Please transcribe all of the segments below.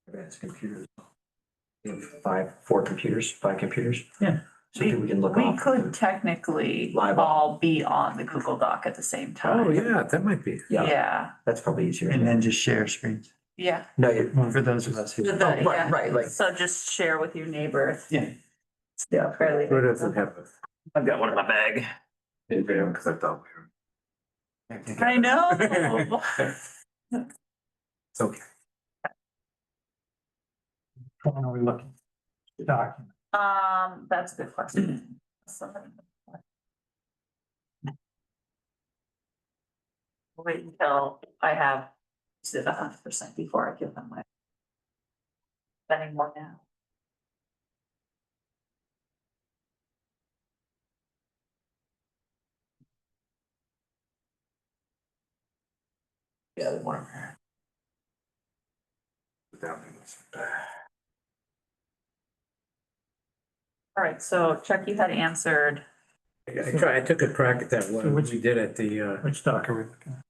Advanced computers. We have five computers. Yeah. So we can look We off. could technically Live. all be on the Google Doc at the same time. Oh, yeah, that might be. Yeah, That's probably easier. And then just share screens yeah. No, for those of us who. With the- right, yeah. right, like, So just share with your neighbor. Yeah. yeah. Fairly. Who doesn't have a? I've got one in my bag. Because I thought we were. I know. It's okay. When are we looking? Document. That's a good question. Wait until I have it 100% before I give them my. Spending more now. Yeah, they want All right, so Chuck, you had answered. I took a crack at that So one, which- we did at the, Which doc are we looking at?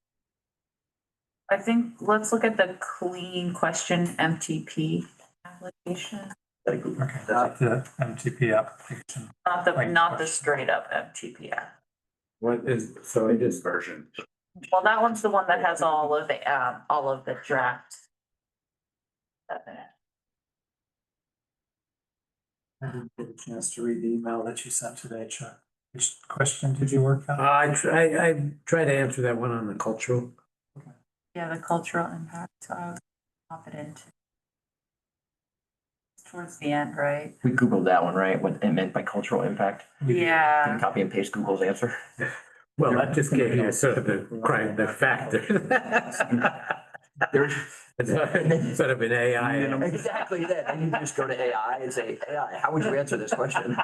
I think, let's look at the clean question MTP application, Okay, not the MTP application. not the straight up MTP app. what is, so it is version. Well, that one's the one that has all of the draft. stuff in it. I didn't get a chance to read the email that you sent today, Chuck. Which question did you work on? I tried to answer that one on the cultural. Yeah, the cultural impact, so I was confident. Towards the end, right? We Googled that one, right? What it meant by cultural impact. Yeah. Didn't copy and paste Google's answer. Well, that just gave you sort of the factor. There's Sort of an AI. exactly that. And you just go to AI and say, AI, how would you answer this question?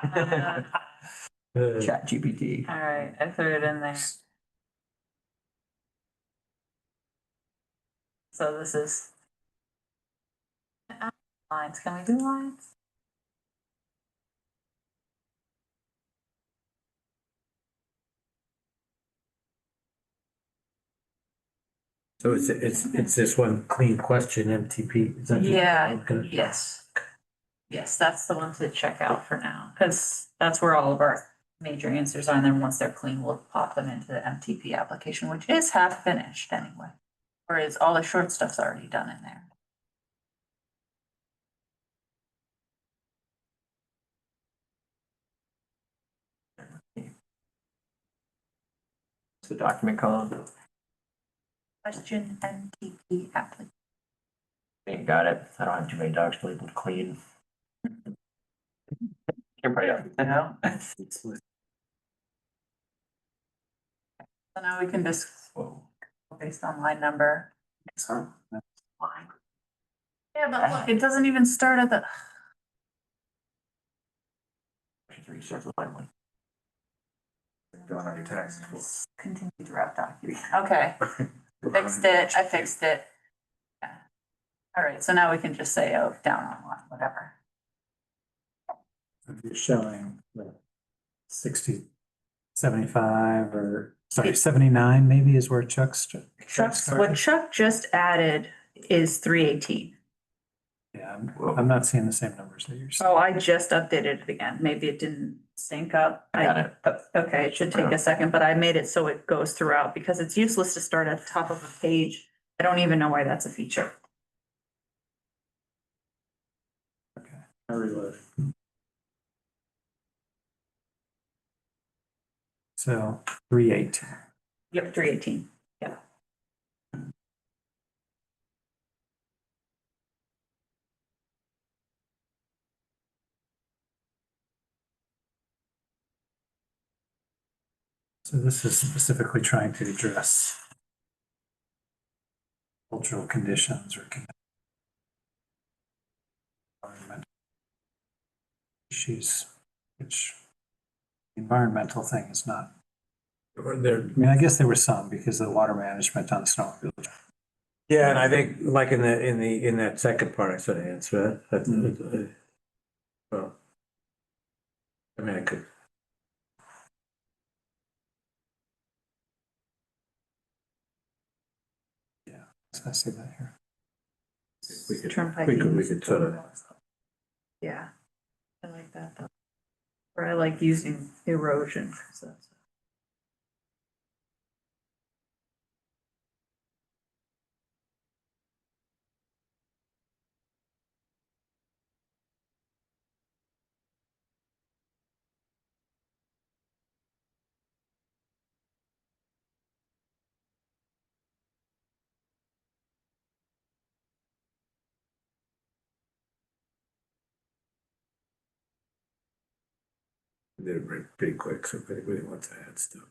Chat GPT. All right, I threw it in there. So this is. Lines, can we do lines? So it's this one clean question, MTP. Is that the- Yeah, Okay. yes. Yes, that's the one to check out for now, because that's where all of our major answers are, and then once they're clean, we'll pop them into the MTP application, which is half finished anyway. Whereas all the short stuff's already done in there. What's the document called? Question MTP application. Ain't got it. I don't have too many docs labeled clean. You're probably up. No. So now we can just, based on line number. Line. Yeah, but look, it doesn't even start at the. Three circle line one. Going on your taxes. Continue draft document, okay, fixed it, I fixed it. Yeah. All right, so now we can just say, oh, down on one, whatever. If you're showing the 60, 75 or, sorry, 79 maybe is where Chuck's. What Chuck just added is 318. Yeah, I'm not seeing the same numbers that you're seeing. Oh, I just updated it again, maybe it didn't sync up. I got it. Okay, it should take a second, but I made it so it goes throughout, because it's useless to start at the top of a page. I don't even know why that's a feature. Okay, I reload. So 318. Yep, 318, yeah. So this is specifically trying to address cultural conditions or environmental issues, which the environmental thing is not. Or they're- I mean, I guess there were some because of the water management on the snowmobile. Yeah, and I think like in that second part, I sort of answered that. Well, I mean, I could. I see that here. We could, Turnpike. we could sort of, Yeah, I like that though. Or I like using erosion, 'cause that's. did it pretty quick, so if anybody wants to add stuff.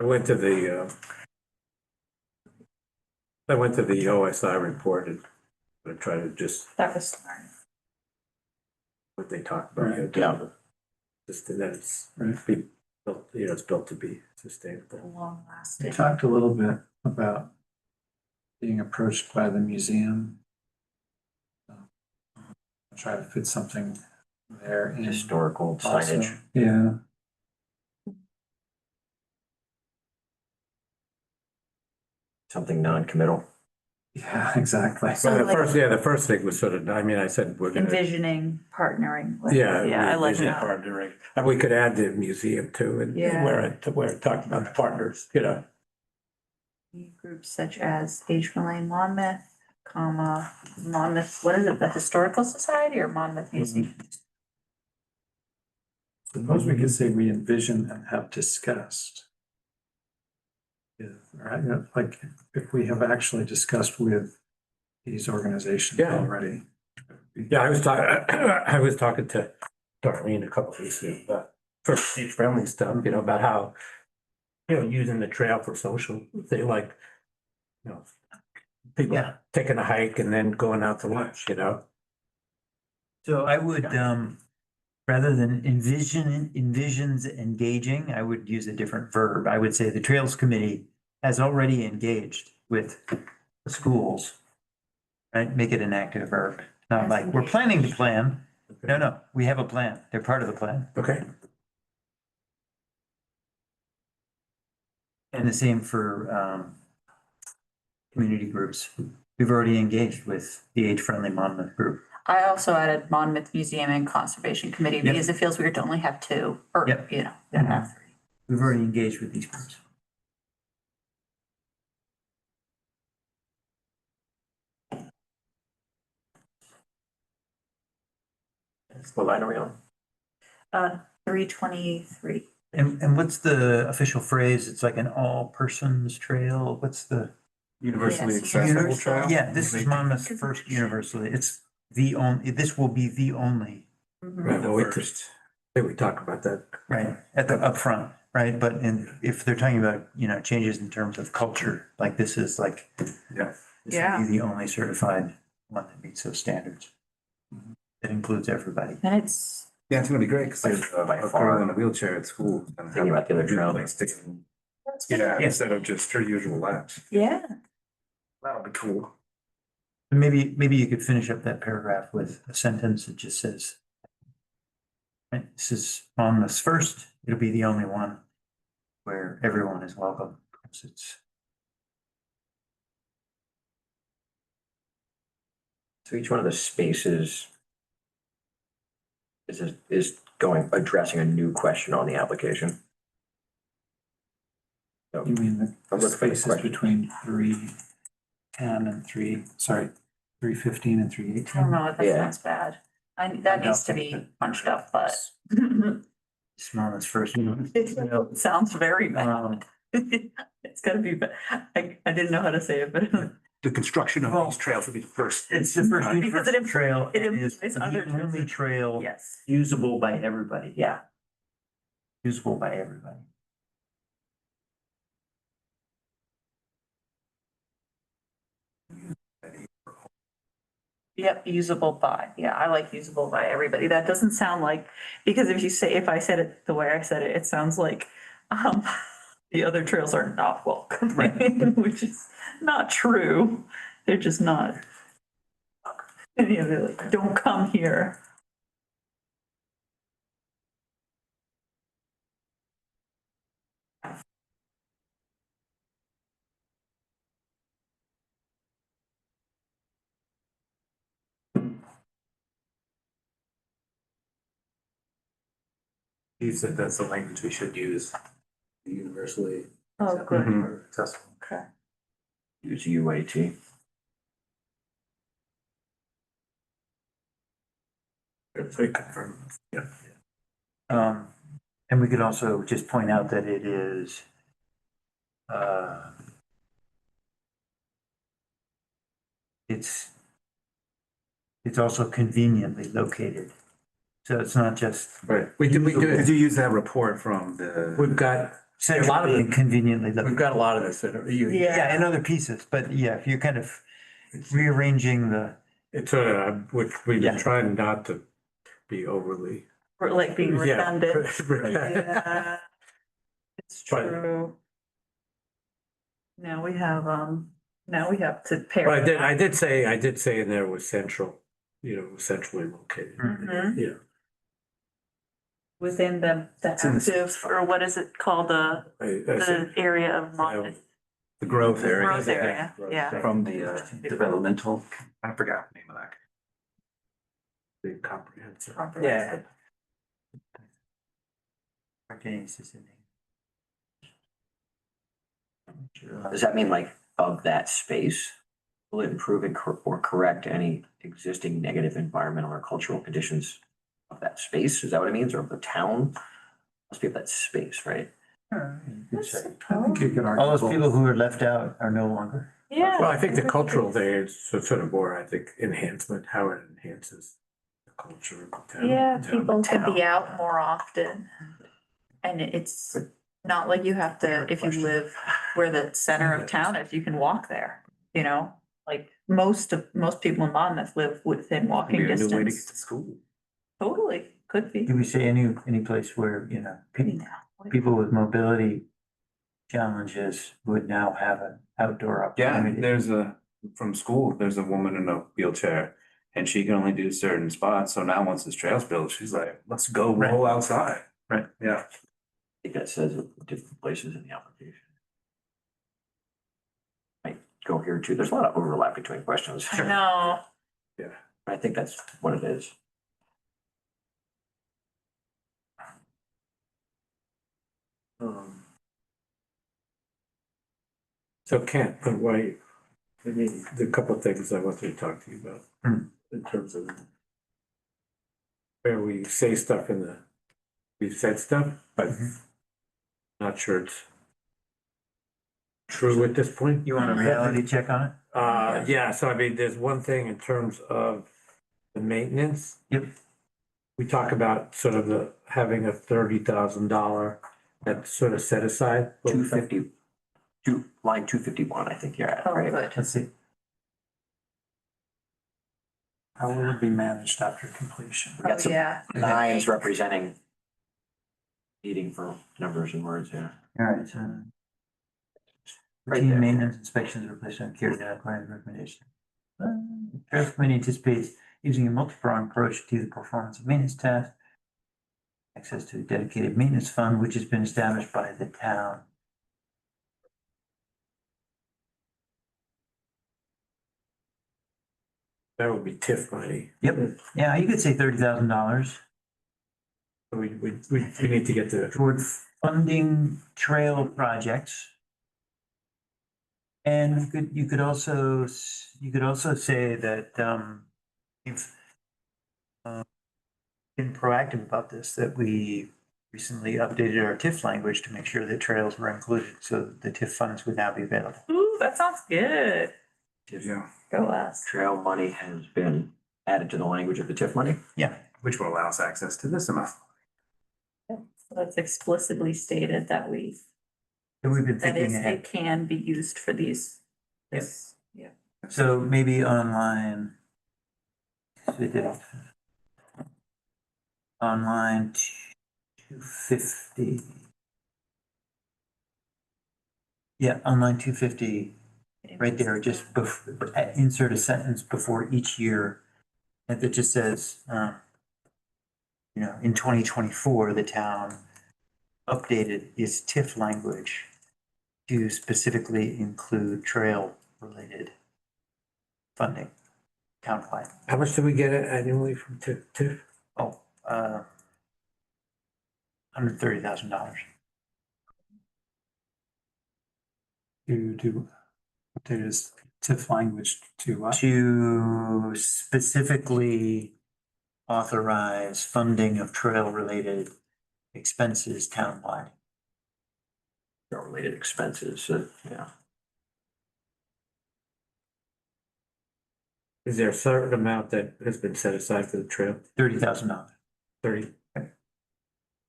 I went to the, I went to the OSI report and I tried to just, That was smart. what they talked about. Right. Yeah. Just that it's, Right. built, it's built to be sustainable. Long We lasting. talked a little bit about being approached by the museum. Try to fit something there in. Historical also. signage. Yeah, Something non-committal. yeah, exactly. So Well, the like- first, the first thing was sort of, I mean, I said, we're gonna. Envisioning, partnering with. Yeah. Yeah, I like vision that. Partnering, and we could add the museum too, and Yeah. where it talked about the partners, Groups such as Ashland Monmouth, Monmouth, what is it, the Historical Society or Monmouth Museum? Suppose we could say we envision and have discussed. Yeah, right, yeah, like if we have actually discussed with these organizations Yeah. already. Yeah, I was talking to Darlene a couple of weeks ago about for beach friendly stuff, about how, using the trail for social, they like, people Yeah. taking a hike and then going out to lunch, So I would, rather than envisions engaging, I would use a different verb. I would say the Trails Committee has already engaged with the schools. Right? Make it an active verb, not Has like, we're planning to engaged. plan. No, we have a plan. They're part of the plan. Okay. And the same for, community groups. We've already engaged with the age-friendly Monmouth group. I also added Monmouth Museum and Conservation Committee Yep. because it feels weird to only have two, or, Yep. you know, have three. We've already engaged with these groups. What line are we on? 323. And what's the official phrase? It's like an all persons trail. What's the? Universally Univers- accessible trail? Yeah, this is Monmouth's first universally. It's the only, this will be the only, Mhm. Right, well, we talk about that. right, at the upfront, right? But if they're talking about, changes in terms of culture, like this is like. Yeah. This will be the only certified one that meets those standards. It includes everybody. And it's, Yeah, it's gonna be great, because there's By a far. girl in a wheelchair at school. and Thinking about the other trail. like sticking- Yeah, instead of just her usual laps. yeah, That'll be cool. Maybe you could finish up that paragraph with a sentence that just says. Right, this is Monmouth's first, it'll be the only one where everyone is welcome. 'Cause it's. So each one of the spaces is addressing a new question on the application. So You mean the I'm looking for the spaces question. between 310 and 315 and I don't 318? know if that Yeah. sounds bad. That needs to be punched up, but It's Monmouth's first. it sounds very bad. It's gotta be, I didn't know how to say it, but The construction of these trails will be the first. It's the first Because universal it trail. it and is implies the other trails. only trail yes, usable by everybody, yeah. usable by everybody. Yep, usable by, yeah, I like usable by everybody. That doesn't sound like, because if I said it the way I said it, it sounds like, the other trails are not welcome, which is not true. They're just not. They're like, don't come here. He said that's the language we should use, universally Oh, good, accessible. okay. Use UAT. If they confirm. Yeah. And we could also just point out that it is, it's also conveniently located. So it's not just Right, we do, Did you use that report from the? We've got, centrally and conveniently we've located. got a lot of this that are, Yeah, and other pieces, but yeah, if you're kind of rearranging the, it's sort of, which we've been Yeah. trying not to be overly. Or like being Yeah. redundant. Yeah, it's But- true. Now we have to pair. But I did say in there was central, centrally located. Mhm. Yeah. Within the in the- active, or what is it called, I said the area of The growth area. growth area, yeah. From the developmental, I forgot the name of that. the comprehensive. Comprehensive. Does that mean like of that space? Will it improve and or correct any existing negative environmental or cultural conditions of that space? Is that what it means? Or of the town? Must be of that space, right? I think you could argue all those both. people who are left out are no longer. Yeah. Well, I think the cultural there is sort of more, I think, enhancement, how it enhances the culture of the town. Yeah, town. people can be out more often. And it's not like you have to, if you live where the center of town is, you can walk there, Like most people in Monmouth live within walking Maybe a new way to get distance. to school. Totally, could be. Do we say any place where, people with mobility challenges would now have an outdoor Yeah, opportunity? there's from school, there's a woman in a wheelchair and she can only do certain spots. So now once this trail's built, she's like, let's go roll outside. Right. Yeah. I think that says it different places in the application. Might go here too. There's a lot of overlap between questions. No, I think that's what it is. So Kent, but why, I mean, the couple of things I wanted to talk to you about Hmm. in terms of where we say stuff we've said stuff, but not sure it's true at this point. You want a reality check on it? Yeah, so I mean, there's one thing in terms of the maintenance. Yep. We talk about sort of having a $30,000 that's sort of set aside. 250, line 251, I think you're at, oh, right? good. Let's see. How will it be managed after completion? We got some Yeah. nines representing needing for numbers and words, yeah. All right, so. Right Routine there. maintenance inspections, replacement, carried out according to recommendation. Trails Committee anticipates using a multi-pronged approach to the performance of maintenance tasks. Access to a dedicated maintenance fund, which has been established by the town. That would be TIF money. Yep, yeah, you could say $30,000 We need to get the, toward funding trail projects. And you could also say that, you've been proactive about this, that we recently updated our TIF language to make sure that trails were included, so the TIF funds would now be available. Ooh, that sounds good. Yeah. Go us. Trail money has been added to the language of the TIF money. Yeah, Which will allow us access to this amount. So that's explicitly stated that and we've been that thinking is, ahead. it can be used for these. This, yeah. So maybe online. Online 250. Yeah, online 250, right there, just insert a sentence before each year. And that just says, in 2024, the town updated its TIF language to specifically include trail-related funding countywide. how much do we get annually from TIF? Oh, $130,000. To do, update is TIF language to what? To specifically authorize funding of trail-related expenses townwide. Related expenses, yeah. Is there a certain amount that has been set aside for the trail? $30,000. 30?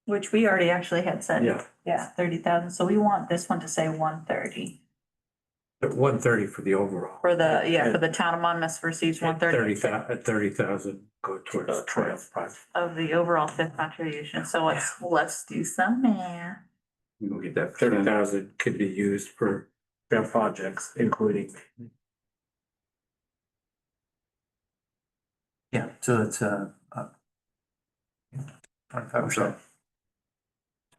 Which we already actually had said. Yeah. Yeah, 30,000. So we want this one to say 130 But 130 for the overall. for the town of Monmouth receives 130 30,000 go towards the trail project. of the overall fifth contribution. So let's do some math. We'll get that. 30,000 could be used for trail projects, including. Yeah, so it's 25%.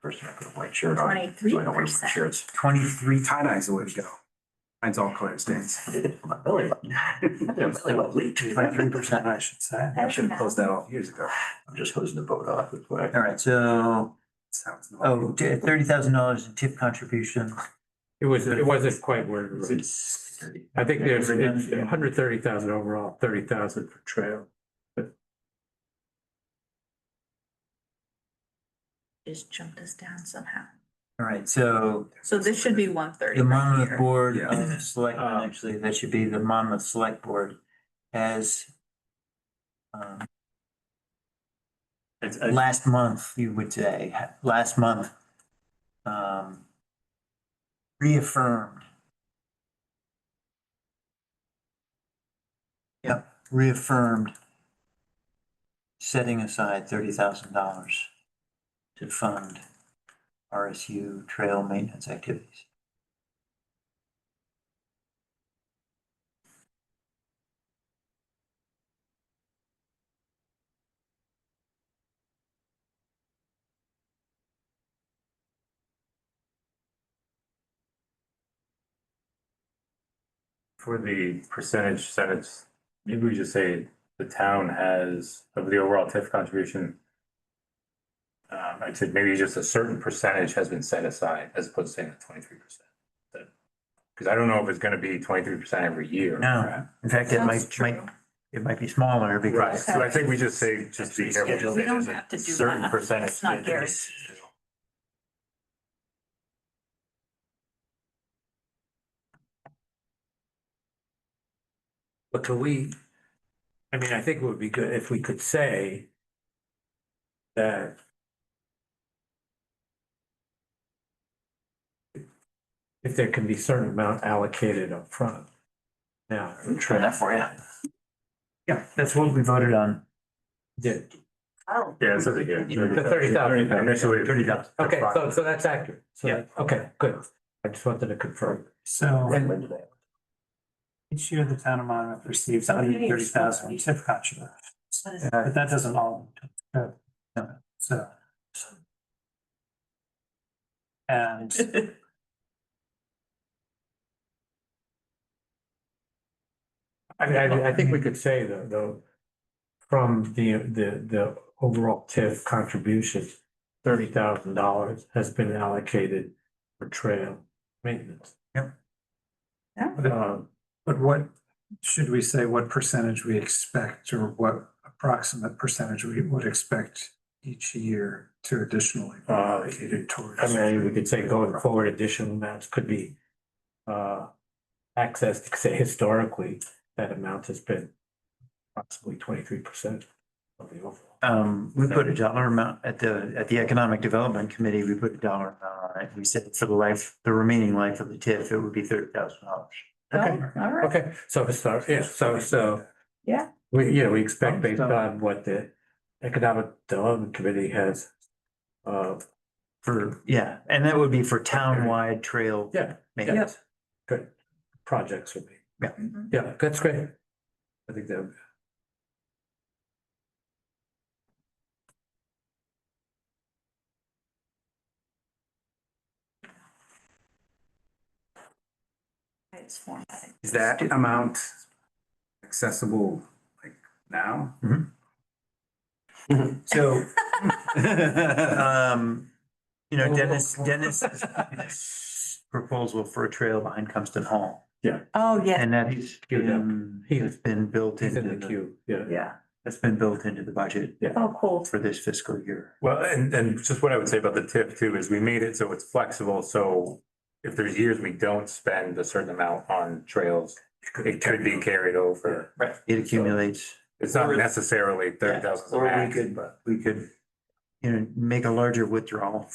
First, I put a white shirt on. So I don't wear my 23%. shirts. 23. Tie-dye's the way to go. Mine's all clear stains. My belly button. My belly button leaked. 23%, I should say. I should have closed that off years ago. I'm just hosing the boat off. That's why. All right, so, Sounds. $30,000 in TIF contribution. It wasn't quite where it was. I think there's 130,000 overall, 30,000 for trail. Just jumped us down somehow. All right, so So this should be 130. the right Monmouth here. Board Yeah. of Selectmen, actually, that should be the Monmouth Select Board has last month, you would say, reaffirmed. Yep, reaffirmed setting aside $30,000 to fund RSU trail maintenance activities. For the percentage sentence, maybe we just say the town has of the overall TIF contribution. I'd say maybe just a certain percentage has been set aside as opposed to saying the 23%. Because I don't know if it's gonna be 23% every year. No, in fact, it That's true. might be smaller Right, because. so I think we just say, just be careful. Yeah, just we say don't there's a have to do certain that. percentage. It's not that guaranteed. is- But could we, I mean, I think it would be good if we could say that if there can be certain amount allocated up front. Now, Try that for you. Yeah, that's what we voted on. yeah, Oh. Yeah, it's over here. the 30,000. Initially. 30,000. Okay, so that's accurate. So, Yeah. okay, good. I just wanted to confirm. So When they- each year the town of Monmouth receives 130,000 in TIF contributions. But that doesn't all. So. And I think we could say though, from the overall TIF contribution, $30,000 has been allocated for trail maintenance. Yep. Um, but what, should we say what percentage we expect or what approximate percentage we would expect each year to additionally be allocated towards? I mean, we could say going forward, additional amounts could be accessed, say historically, that amount has been approximately 23% of the overall. We put a dollar amount at the Economic Development Committee, we put a dollar amount on it. We said for the remaining life of the TIF, it would be $30,000. Okay, Oh, all right. okay, so so. Yeah. We expect based on what the Economic Development Committee has. Yeah, and that would be for townwide trail Yeah, maintenance. good. Projects would be. Mhm. Yeah, that's great. I think that. It's formatting. Is that amount accessible like now? So, You know, Dennis proposal for a trail behind Cumston Hall. Oh, yeah. And that is, has been built He's into in the the, queue, yeah. Yeah. that's been built into the budget Oh, cool. for this fiscal year. Well, and just what I would say about the TIF too is we made it so it's flexible, so if there's years we don't spend a certain amount on trails, it could be carried over. Right. It accumulates. It's not necessarily 30,000 Or we max, could, but. we could, you know, make a larger withdrawal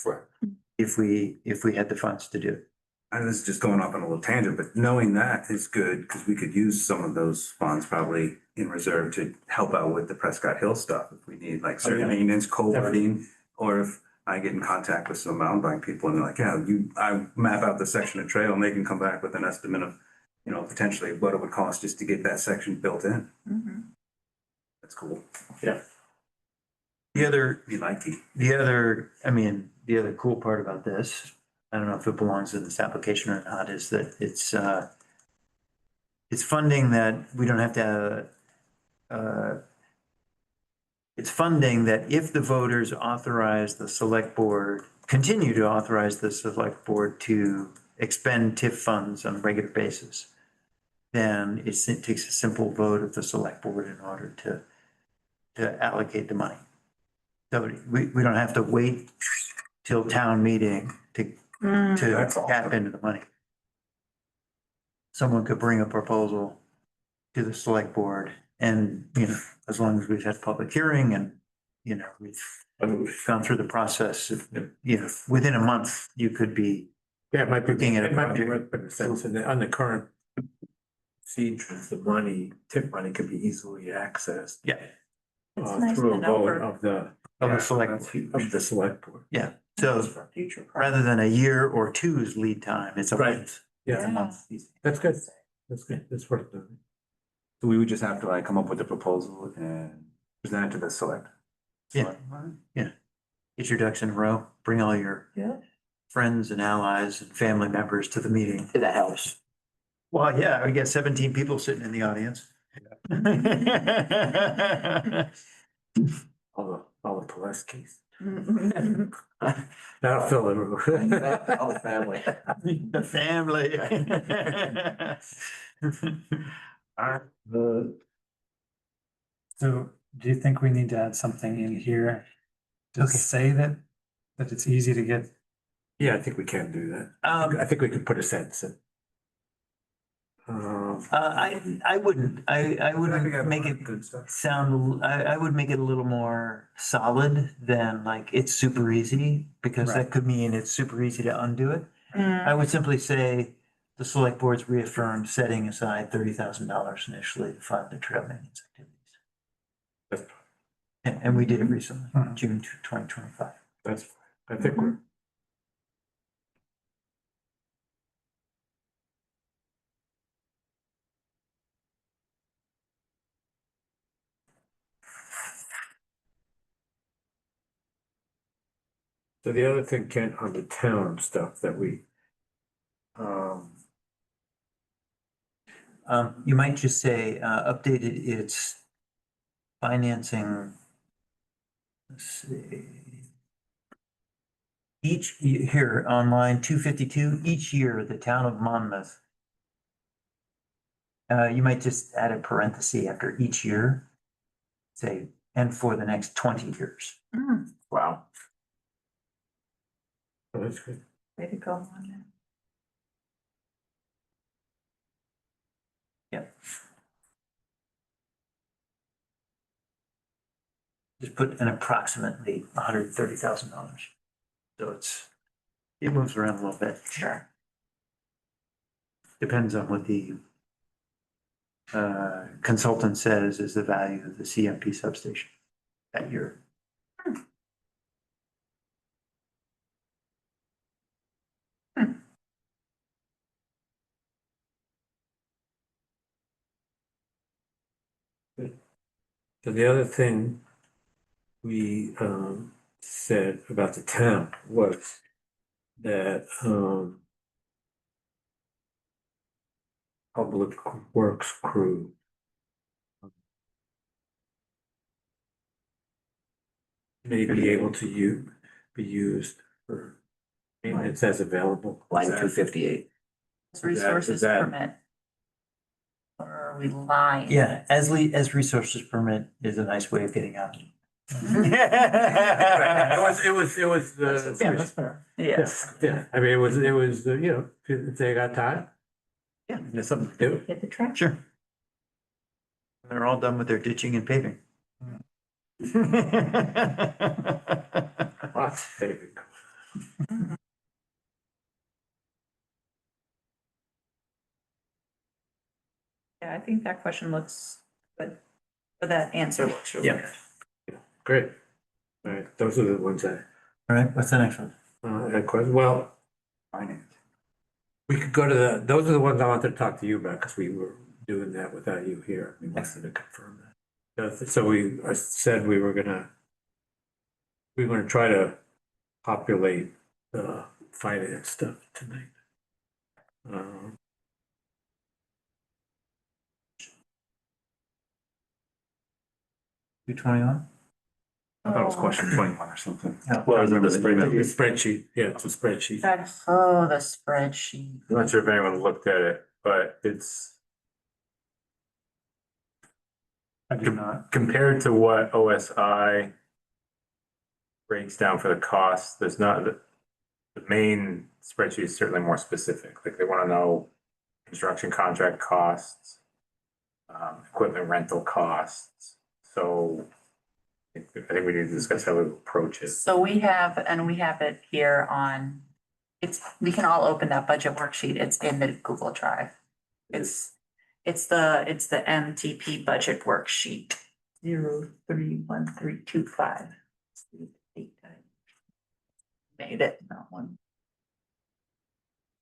if we had the funds to do it. And this is just going off on a little tangent, but knowing that is good because we could use some of those funds probably in reserve to help out with the Prescott Hill stuff. If we need like certain maintenance, culverting, or if I get in contact with some mountain bike people and they're like, yeah, I map out the section of trail and they can come back with an estimate of, you know, potentially what it would cost just to get that section built in. Mhm. That's cool. The other, Be likey. I mean, the other cool part about this, I don't know if it belongs in this application or not, is that it's funding that we don't have to, it's funding that if the voters authorize the select board, continue to authorize the select board to expend TIF funds on a regular basis, then it takes a simple vote of the select board in order to allocate the money. So we don't have to wait till town meeting to That's awesome. tap into the money. Someone could bring a proposal to the select board and, you know, as long as we've had public hearing and, you know, we've gone through the process, you know, within a month, you could be, Yeah, it might be, Looking at it a might be, project. but in a sense, on the current procedures, the money, tip money could be easily accessed. yeah, It's nice Through to a know vote for- of the. of the select, Of the select board. yeah. So for future. rather than a year or two's lead time, it's a Right. month. Yeah, It's a month. that's good. That's good. That's worth doing. So we would just have to like come up with a proposal and present it to the select. Yeah. Get your ducks in a row, bring all your Yeah. friends and allies and family members to the meeting. That helps. Well, yeah, we got 17 people sitting in the audience. All the Pulaskis. That'll fill the room. All the family. The family. So do you think we need to add something in here to Okay. say that it's easy to get? Yeah, I think we can do that. I think we could put a sentence in. I wouldn't, I wouldn't make it Good stuff. sound, I would make it a little more solid than like it's super easy, because that Right. could mean it's super easy to undo it. Mm. I would simply say the select board's reaffirmed setting aside $30,000 initially to fund the trail maintenance activities. That's- And we did it recently, Mhm. June 2025. That's, I think we're. So the other thing, Kent, on the town stuff that we, You might just say, updated its financing. Let's see. Here on line 252, each year, the town of Monmouth. You might just add a parenthesis after each year. Say, and for the next 20 years. Mm. Wow. oh, that's good. Way to go on there. Yep. Just put an approximately $130,000. So it moves around a little bit. Sure. Depends on what the consultant says is the value of the CMP substation that year. So the other thing we said about the town was that public works crew may be able to be used for Maintenance as available. line 258. Resources that- permit. Or are we lying? Yeah, as resources permit is a nice way of getting out. It was the. Yeah, that's fair. Yes. Yeah, I mean, it was, you know, if they got time, Yeah, there's something to do. Hit the track. Sure. They're all done with their ditching and paving. lots of paving. Yeah, I think that question looks good. But that answer looks really Yeah. good. Great. All right, those are the ones I, All right, what's the next one? had questions. Well, Finance. we could go to those are the ones I wanted to talk to you about, because we were doing that without you here. We wanted to confirm that. So I said we were gonna try to populate the finance stuff tonight. Um, 221? I thought it was question 21 or something. Well, I remember the spreadsheet, yeah, it's a spreadsheet. The spreadsheet. I'm not sure if anyone looked at it, but it's I do not. compared to what OSI breaks down for the costs, there's not, the main spreadsheet is certainly more specific, like they wanna know construction contract costs, equipment rental costs, so I think we need to discuss how we approach it. So we have it here on, we can all open that budget worksheet. It's in the Google Drive. It's the MTP budget worksheet. 031325. Made it, that one.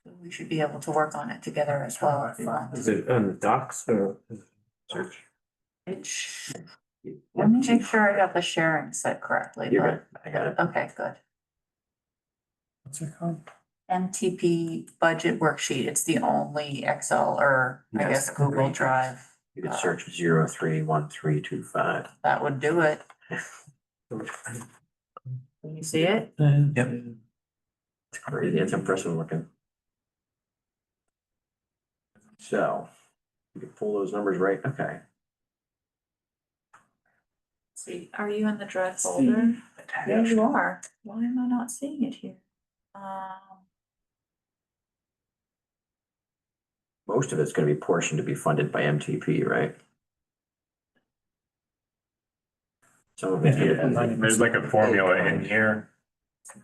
So we should be able to work on it together as well if we want. Is it on the docs or? Search. It should. Let me make sure I got the sharing set correctly, You're but, good. I got it. okay, good. What's it called? MTP budget worksheet, it's the only Excel or I Yes. guess Google Drive, You could search 031325. that would do it. Can you see it? Yep. It's crazy. It's impressive looking. So you can pull those numbers right. Okay. See, are you in the Drive folder? Yeah, you are. Why am I not seeing it here? Most of it's gonna be portioned to be funded by MTP, right? Some of it's gonna be. There's like a formula in here,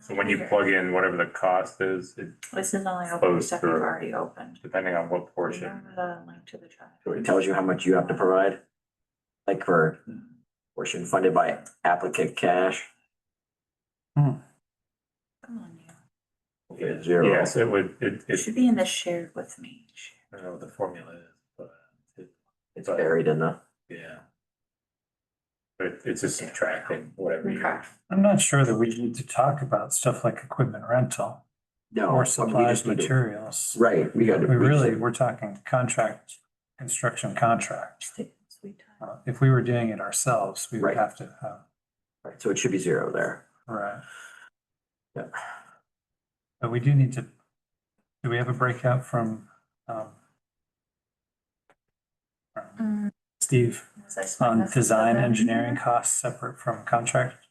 so when you plug in whatever the cost is, it, This is only open Close stuff you've through. already opened. depending on what portion. Remember the link to the Drive. So it tells you how much you have to provide. Like for portion funded by applicant cash, Come on, you. okay, zero. Yes, it would, It it, should be in the shared with me. I don't know what the formula is, but It's buried in the. yeah. But it's just subtracting whatever you. Okay. I'm not sure that we need to talk about stuff like equipment rental No. or we supplies, just need to- materials. Right, we got to. We're talking contract, construction contract. Sweet time. If we were doing it ourselves, we would Right. have to have, Right, so it should be zero there. right. Yeah. But we do need to, do we have a breakout from, Steve, Was I smart on enough to put design that in engineering there? costs separate from contract?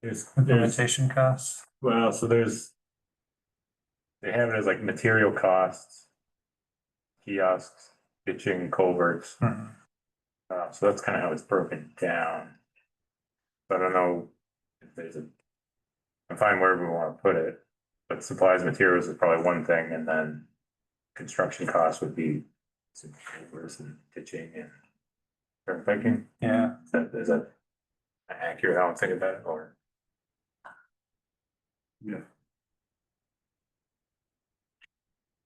There's, Implementation costs? well, so they have it as like material costs, kiosks, ditching, culverts. Mhm. So that's kind of how it's broken down. So I don't know if there's I'm fine wherever we want to put it, but supplies, materials is probably one thing, and then construction costs would be some culverts and ditching and turnpicking. Yeah, Is that accurate how I'm thinking about it, or? Yeah.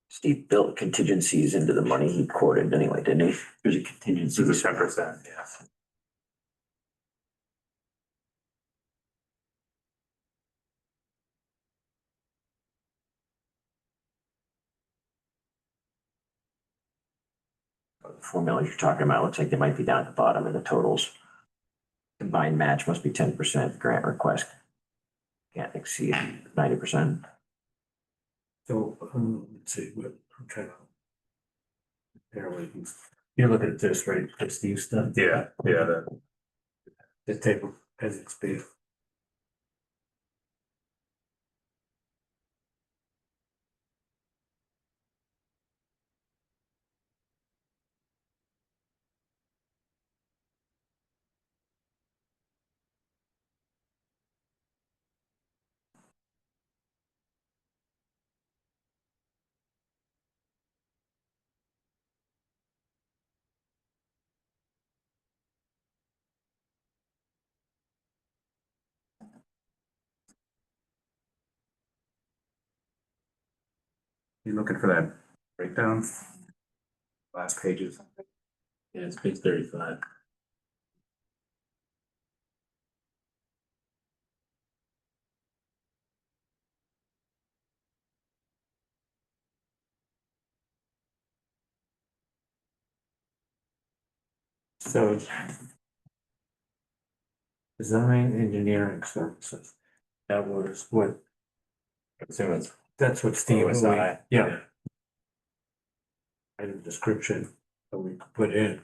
Steve built contingencies into the money he quoted anyway, didn't he? There's a contingency. This is 10%, yes. The formulas you're talking about, looks like they might be down at the bottom of the totals. Combined match must be 10%, grant request can't exceed 90%. So, let's see, what, I'm trying to. There we go. You look at this, right, that's the stuff. Yeah, The table as it's been. You looking for that breakdown? Last pages. yeah, it's page 35. So. Design engineering services, that was what, Assume it's that's what Steve. OSI. Yeah. Item description that we could put in.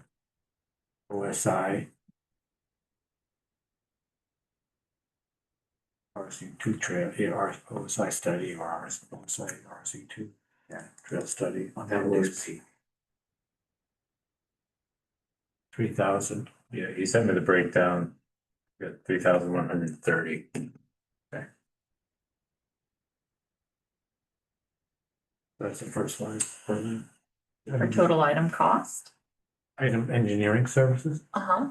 OSI. RC2 trail, yeah, OSI study or OSI, RC2. Yeah. Trail study. On That that was list. 3,000. Yeah, he sent me the breakdown. Got 3,130. That's the first line. For total item cost? Item engineering services, Uh-huh,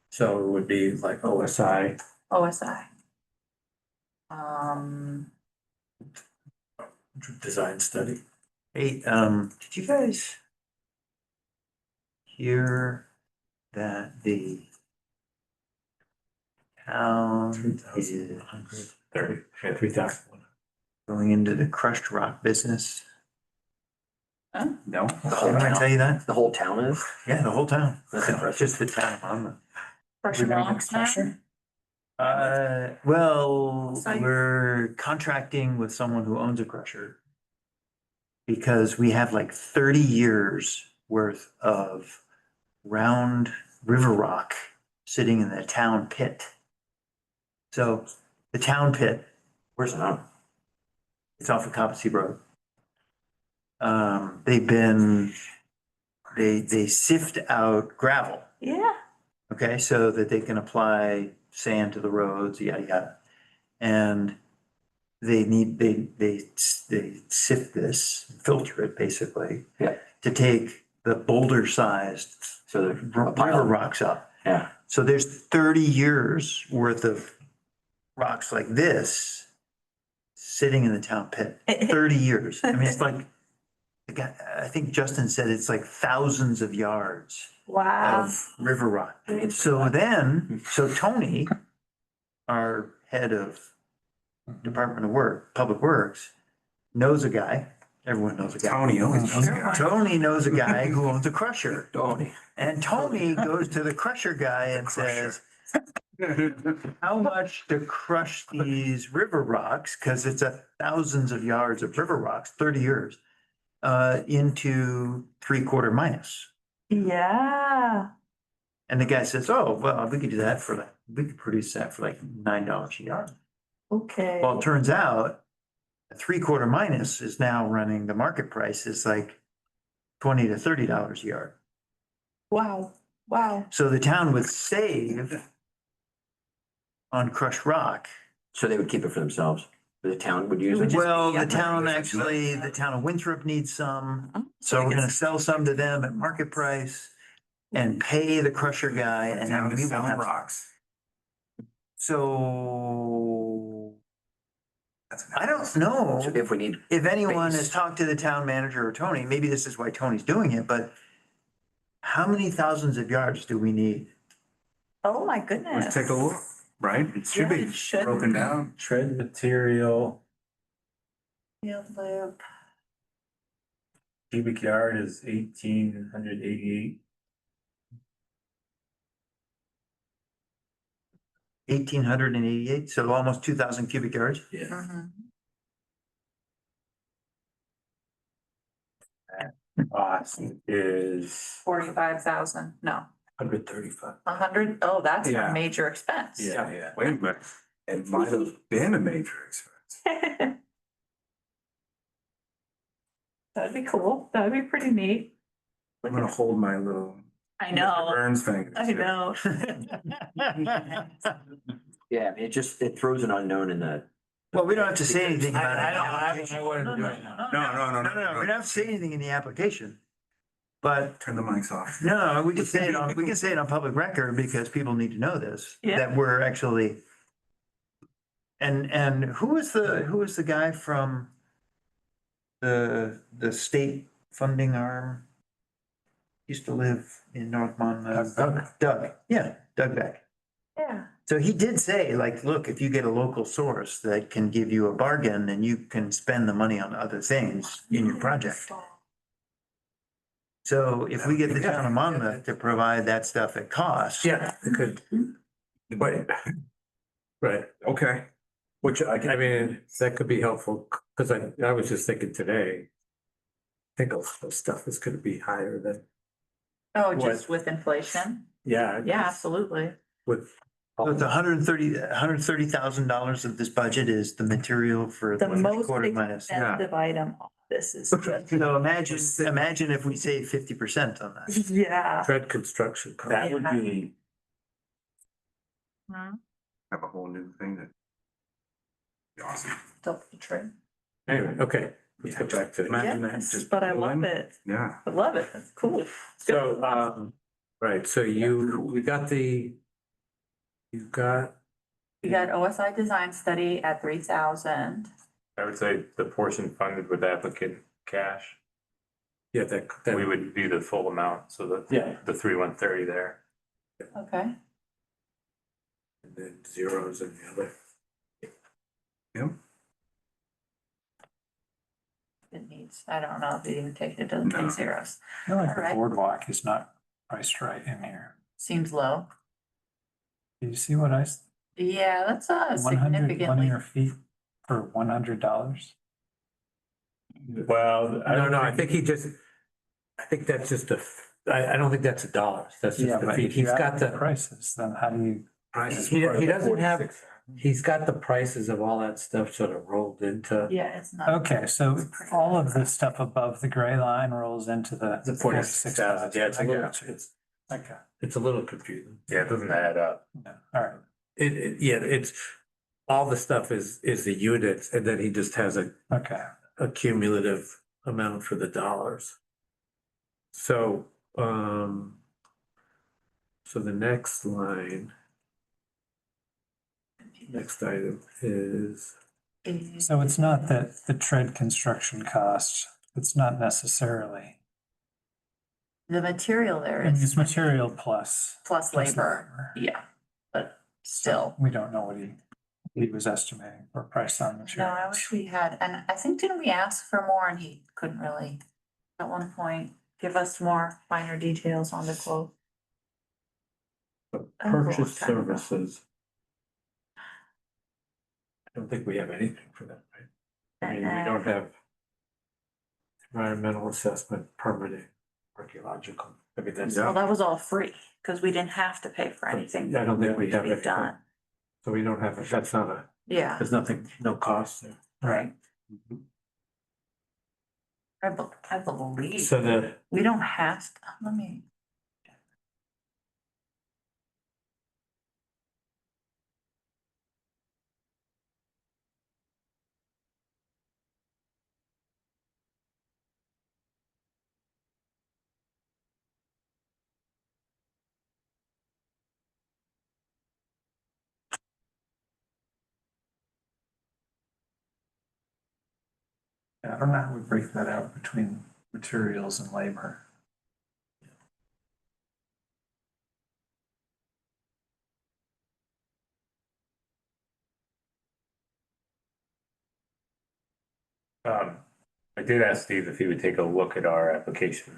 so it would be like OSI. OSI. Design study. Hey, did you guys hear that the town 3,130. is 3,000. going into the crushed rock business? Huh? No, The whole didn't I town? tell you that? The whole town is? Yeah, the whole town. That's No, impressive. just the town. Fresh rocks now? Well, So you- we're contracting with someone who owns a crusher. Because we have like 30 years worth of round river rock sitting in the town pit. So the town pit, Where's it now? it's off of Copsey Road. They've been, they sift out gravel, Yeah. okay, so that they can apply sand to the roads, yada, yada. And they need, they sift this, filter it basically. Yeah. To take the boulder sized So the river rocks up. Yeah, So there's 30 years worth of rocks like this sitting in the town pit, 30 years. I mean, it's like, I think Justin said it's like thousands of yards Wow. of river rock. So then, so Tony, our head of Department of Public Works, knows a guy. Everyone knows a guy. Tony always knows a guy. Tony knows a guy who owns a crusher. Tony. And Tony goes to the crusher guy and says, how much to crush these river rocks, because it's thousands of yards of river rocks, 30 years, into 3/4 minus. Yeah. And the guy says, oh, well, we could do that for like, we could produce that for like $9 a yard. Okay. Well, it turns out a 3/4 minus is now running, the market price is like $20 to $30 a yard. Wow. Wow. So the town would save on crushed rock. So they would keep it for themselves? The town would use it? Well, the yeah. town actually, the town of Winthrop needs some, so we're gonna sell some to them at market price and pay the crusher guy and then Down to we will selling have. rocks. So That's I don't know So if we need, if anyone has Base. talked to the town manager or Tony, maybe this is why Tony's doing it, but how many thousands of yards do we need? Oh, my Let's goodness. take a look, right? It should Yeah, be it should. broken down. Tread material, Field loop. cubic yard is 1,888. 1,888, so almost 2,000 cubic yards. Yeah. Mhm. Cost is 45,000, no, 135. 100. Oh, that's a Yeah. major expense. Yeah, wait a minute. It might have been a major expense. That'd be cool. That'd be pretty neat. I'm gonna hold my little I Mr. know, Burns fingers. I know. Yeah, I mean, it throws an unknown in the. Well, we don't have to say anything about it. I wouldn't do it now. No, we don't have to say anything in the application. But Turn the mics off. no, we can say it on, we can say it on public record because people need to know this. Yeah. That we're actually. And who is the guy from the state funding arm? Used to live in North Monmouth. Doug, yeah, Doug Beck. Yeah. So he did say, like, look, if you get a local source that can give you a bargain, then you can spend the money on other things in your project. So if we get the town of Monmouth to provide that stuff at cost. Yeah, it could. Right. Right, Okay. which I mean, that could be helpful, because I was just thinking today. I think a lot of stuff is gonna be higher than, Oh, just with inflation? yeah. Yeah, absolutely. With. So it's $130,000 of this budget is the material for. The most quarter minus. expensive item on this is. So imagine if we save 50% on that. Yeah. Tread construction. cost. that would be, Mhm. Have a whole new thing that. Be awesome. Double the trade. Anyway, okay, let's get back to. Imagine that, Yes, just but I love one. it. Yeah. I love it. That's cool. So, right, so you got you got, We got OSI design study at 3,000. I would say the portion funded with applicant cash, yeah, that. we would do the full amount, so that. Yeah. The 3,130 there. Okay. And then zeros in the other. Yep. It needs, I don't know if it even takes, it doesn't No. take zeros. I feel like the Alright. boardwalk is not priced right in here. Seems low. Do you see what Yeah, that's 100 significantly. linear feet for $100? Well, I don't No, know, I think I think that's just I don't think that's dollars, that's Yeah, just the but fee. if you He's got add the the, prices, then how do you? Prices. he doesn't have, 46. he's got the prices of all that stuff sort of rolled into. Yeah, it's not. Okay, so all of the stuff above the gray line rolls into the. The 46,000, yeah, it's a little, Okay, it's a little confusing. Yeah, it doesn't add up. yeah, all right. Yeah, it's, all the stuff is the units, and then he just has Okay, a cumulative amount for the dollars. So, so the next line, next item is, so it's not that the tread construction cost, it's not necessarily, The material there I mean, it's is material plus. plus plus labor. Yeah, but still. We don't know what he was estimating for price on No, I materials. wish we had, and I think, didn't we ask for more and he couldn't really, at one point, give us more finer details on the quote? purchase time ago. services. I don't think we have anything for that, right? I mean, we don't have environmental assessment, permitting, archaeological, I mean, that's, Well, that was all free, because we didn't have to pay for anything. I don't think we have to be it. done. So we don't have, that's not Yeah, there's nothing, no cost there. right. I believe, So the, we don't have, let me. I don't know how we break that out between materials and labor. I did ask Steve if he would take a look at our application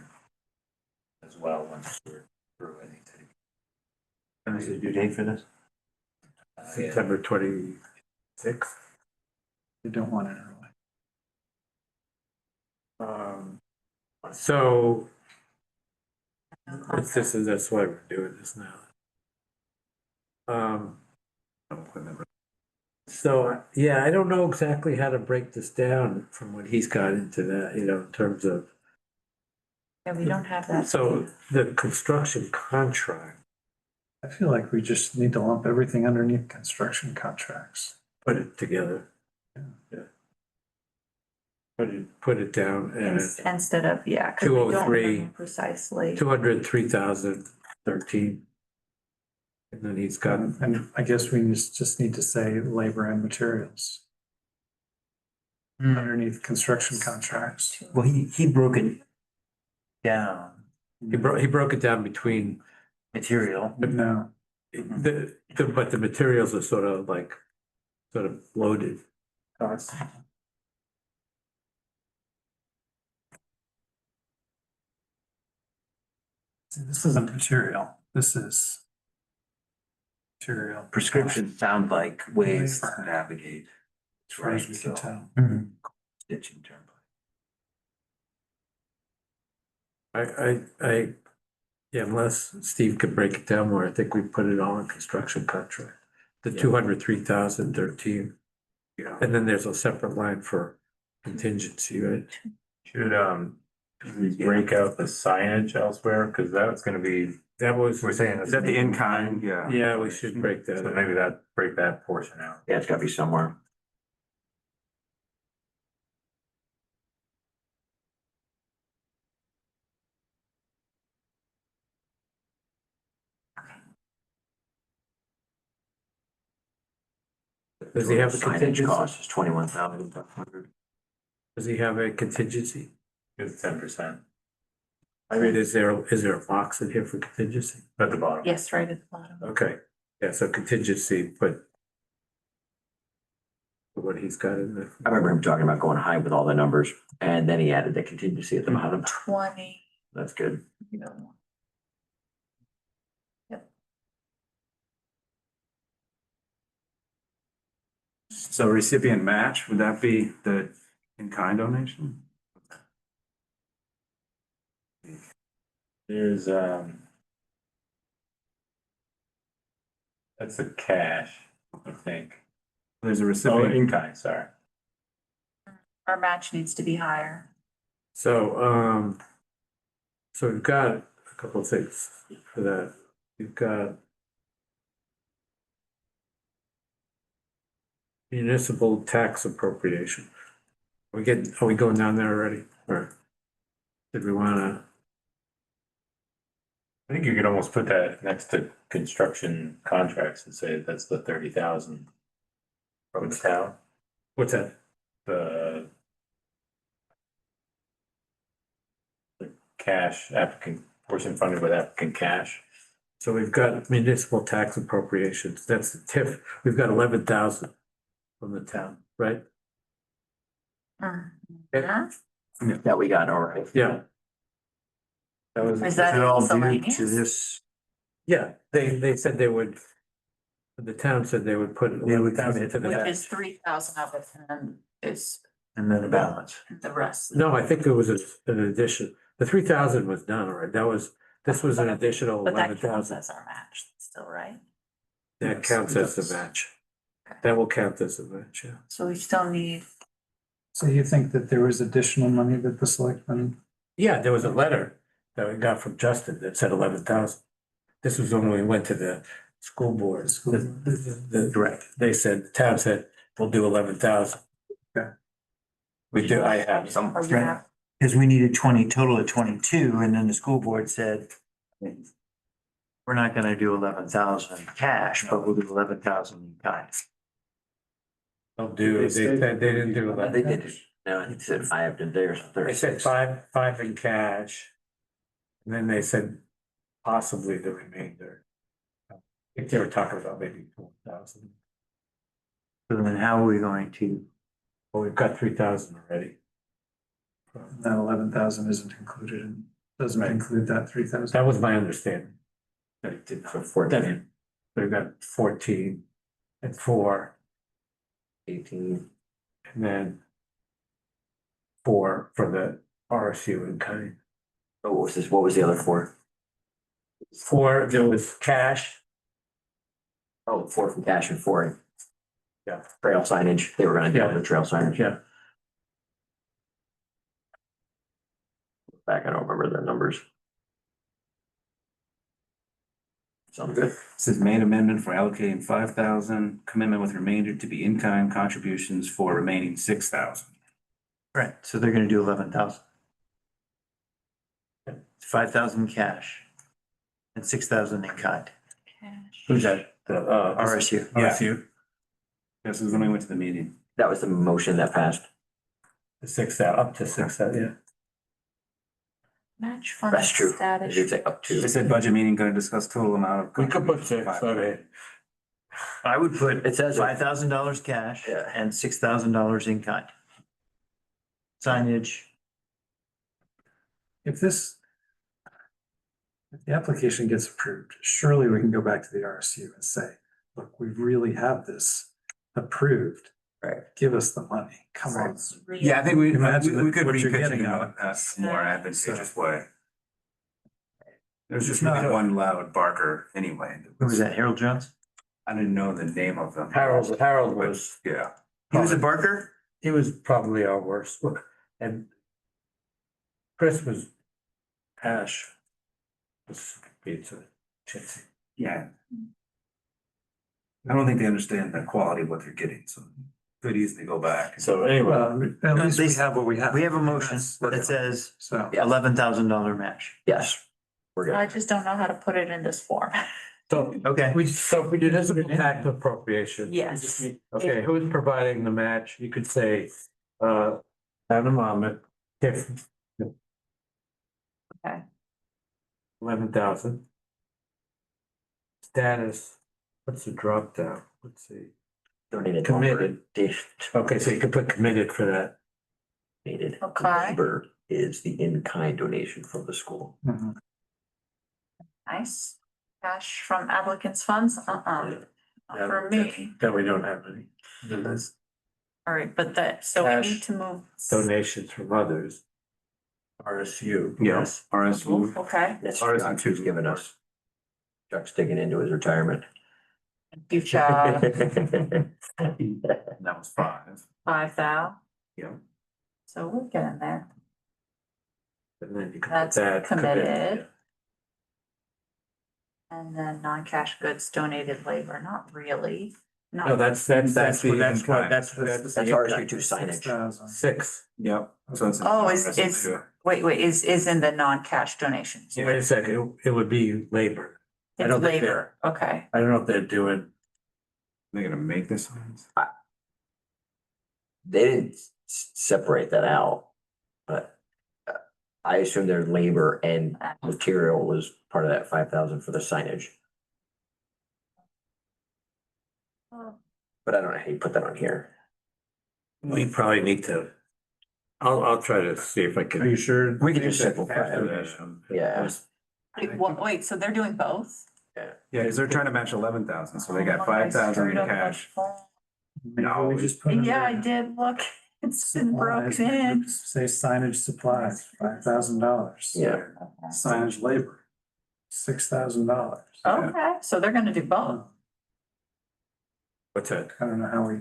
as well once we're through it. when is the due date for this? September 26th. You don't want it early. So that's why we're doing this now. So, yeah, I don't know exactly how to break this down from what he's got into that, in terms of, Yeah, we don't have that. so the construction contract, I feel like we just need to lump everything underneath construction contracts. put it together. Yeah. Put it down as Instead of, yeah, because we don't 203. know precisely. 203,013. And then he's got, And I guess we just need to say labor and materials Hmm. underneath construction contracts. Well, he broke it down, he broke it down between material. No, but the materials are sort of loaded costs. see, this isn't material. This is material. Prescriptions sound like ways to navigate. As far as we can tell. Mhm. Stitching term. Yeah, unless Steve could break it down more, I think we put it all in construction contract. The 203,013. Yeah. And then there's a separate line for contingency, right? Should, we break out the signage elsewhere? Cause that's gonna be, That was, we're saying. Is that the in-kind? Yeah. yeah, we should break that So out. maybe break that portion out. Yeah, it's gotta be somewhere. Does he have a Signage contingency? cost is 21,500. Does he have a contingency? It's 10% I mean, is there a box in here for contingency? at the bottom. Yes, right at the bottom. Okay, yeah, so contingency, but what he's got in there. I remember him talking about going high with all the numbers and then he added the contingency at the bottom. 20. That's good. So recipient match, would that be the in-kind donation? There's, that's the cash, I think. There's a Oh, recipient. in kind, sorry. Our match needs to be higher. So, so we've got a couple of things for that. We've got municipal tax appropriation. Are we going down there already? Or did we wanna, I think you could almost put that next to construction contracts and say that's the 30,000 from the town, what's that? the cash applicant, portion funded with applicant cash. So we've got municipal tax appropriations. That's the TIF. We've got 11,000 from the town, right? Yeah. That we got already. Yeah. That was. Is that Is it all due miscellaneous? to this? Yeah, they said they would, the town said they would put They would 11,000 to the Which match. is 3,000 of it and then is And then the balance. the rest. No, I think it was an addition. The 3,000 was done, right? This was an additional But that counts 11,000. as our match still, right? That Yes, counts it as the does. match. Okay. That will count as a match, yeah. So we still need, So you think that there was additional money that the selectmen, Yeah, there was a letter that we got from Justin that said 11,000. This was when we went to the school board. School board. They said, the town said, we'll do 11,000. Okay. We do, I have some. or you have, Because we needed 20, total of 22, and then the school board said, we're not gonna do 11,000 cash, but we'll do 11,000 in kind. They'll do, they said they didn't do I think 11. they did. No, I think they said 5 today or something. They said five in cash. And then they said possibly the remainder. I think they were talking about maybe 4,000. So then how are we going to? Well, we've got 3,000 already. that 11,000 isn't included in, doesn't Right. include that 3,000? That was my understanding. That it did for 14. They've got 14. and 4, 18, and then 4 for the RSU in kind. oh, what was this? What was the other four? 4, there was cash. Oh, four from cash and four. Yeah. Trail signage. They were gonna do Yeah. the trail signage. Yeah. Back, I don't remember the numbers. Sounds good. Says made amendment for allocating 5,000, commitment with remainder to be in-kind contributions for remaining 6,000. Right, so they're gonna do 11,000. 5,000 cash and 6,000 in kind, Cash. Who's that? The, RSU. Yeah. RSU, This is when we went to the meeting. That was the motion that passed. the 6,000, up to 6,000, yeah. Match fund That's true. It status. did say up They to. said budget meeting going to discuss total amount of. We could put 6, okay. I would put It says. $5,000 cash Yeah. and $6,000 in kind. Signage, If this, if the application gets approved, surely we can go back to the RSU and say, look, we really have this approved. Right. Give us the money. Come on. Yeah, I think we Imagine could what you're repitch it getting in out. a more advantageous way. There's just It's not- really one loud barker anyway. who was that, Harold Jones? I didn't know the name of them. Harold was, Yeah. He was a Barker? he was probably our worst, and Chris was Ash. Was pizza, Chitsy. Yeah. I don't think they understand the quality of what they're getting, so could easily go back. So anyway, Well, at least we have what we have. We have a motion That's- that says So, Yeah. $11,000 match. Yes, we're good. I just don't know how to put it in this form. so Okay, if we do this with tax appropriation. Yes. Okay, who's providing the match? You could say, Adam Ahmed, Tiff. Okay. 11,000. Status, what's the drop down? Let's see. Donated. Committed. Donated. Okay, so you could put committed for that. Okay. Labor is the in-kind donation from the school. mhm. Nice. Cash from applicants' funds? Not for me. That we don't have any. Then there's All right, but that, so we Cash. need to move. donations from others. RSU. Yes, RSU. Okay, That's Ours Chuck too. who's given us. Chuck's digging into his retirement. future That was 5. 5,000. Yeah. So we're getting there. And then you can put That's that. committed. And then non-cash goods donated labor, not really. No, No, that's the what, that's That's RSU2 signage. 6,000. 6. Yep. So it's. Oh, is- wait, is in the non-cash donations. Wait a second, it would be labor. I It's don't think labor, okay. I don't know if they're doing, They're gonna make this one. They didn't separate that out, but I assume their labor and material was part of that 5,000 for the signage, but I don't know how you put that on here. we probably need to. I'll try to see if I can. Are you sure? We could just simplify it. Yeah. Wait, so they're doing both? Yeah, because they're trying to match 11,000, so they got Oh, I 5,000 in screwed up my cash. phone. Maybe we just put in Yeah, I there did, look, it's been supplies, broken in. Say signage supplies, $5,000. Yeah. Signage labor, $6,000. Okay, so they're gonna do both. What's that? I don't know how we,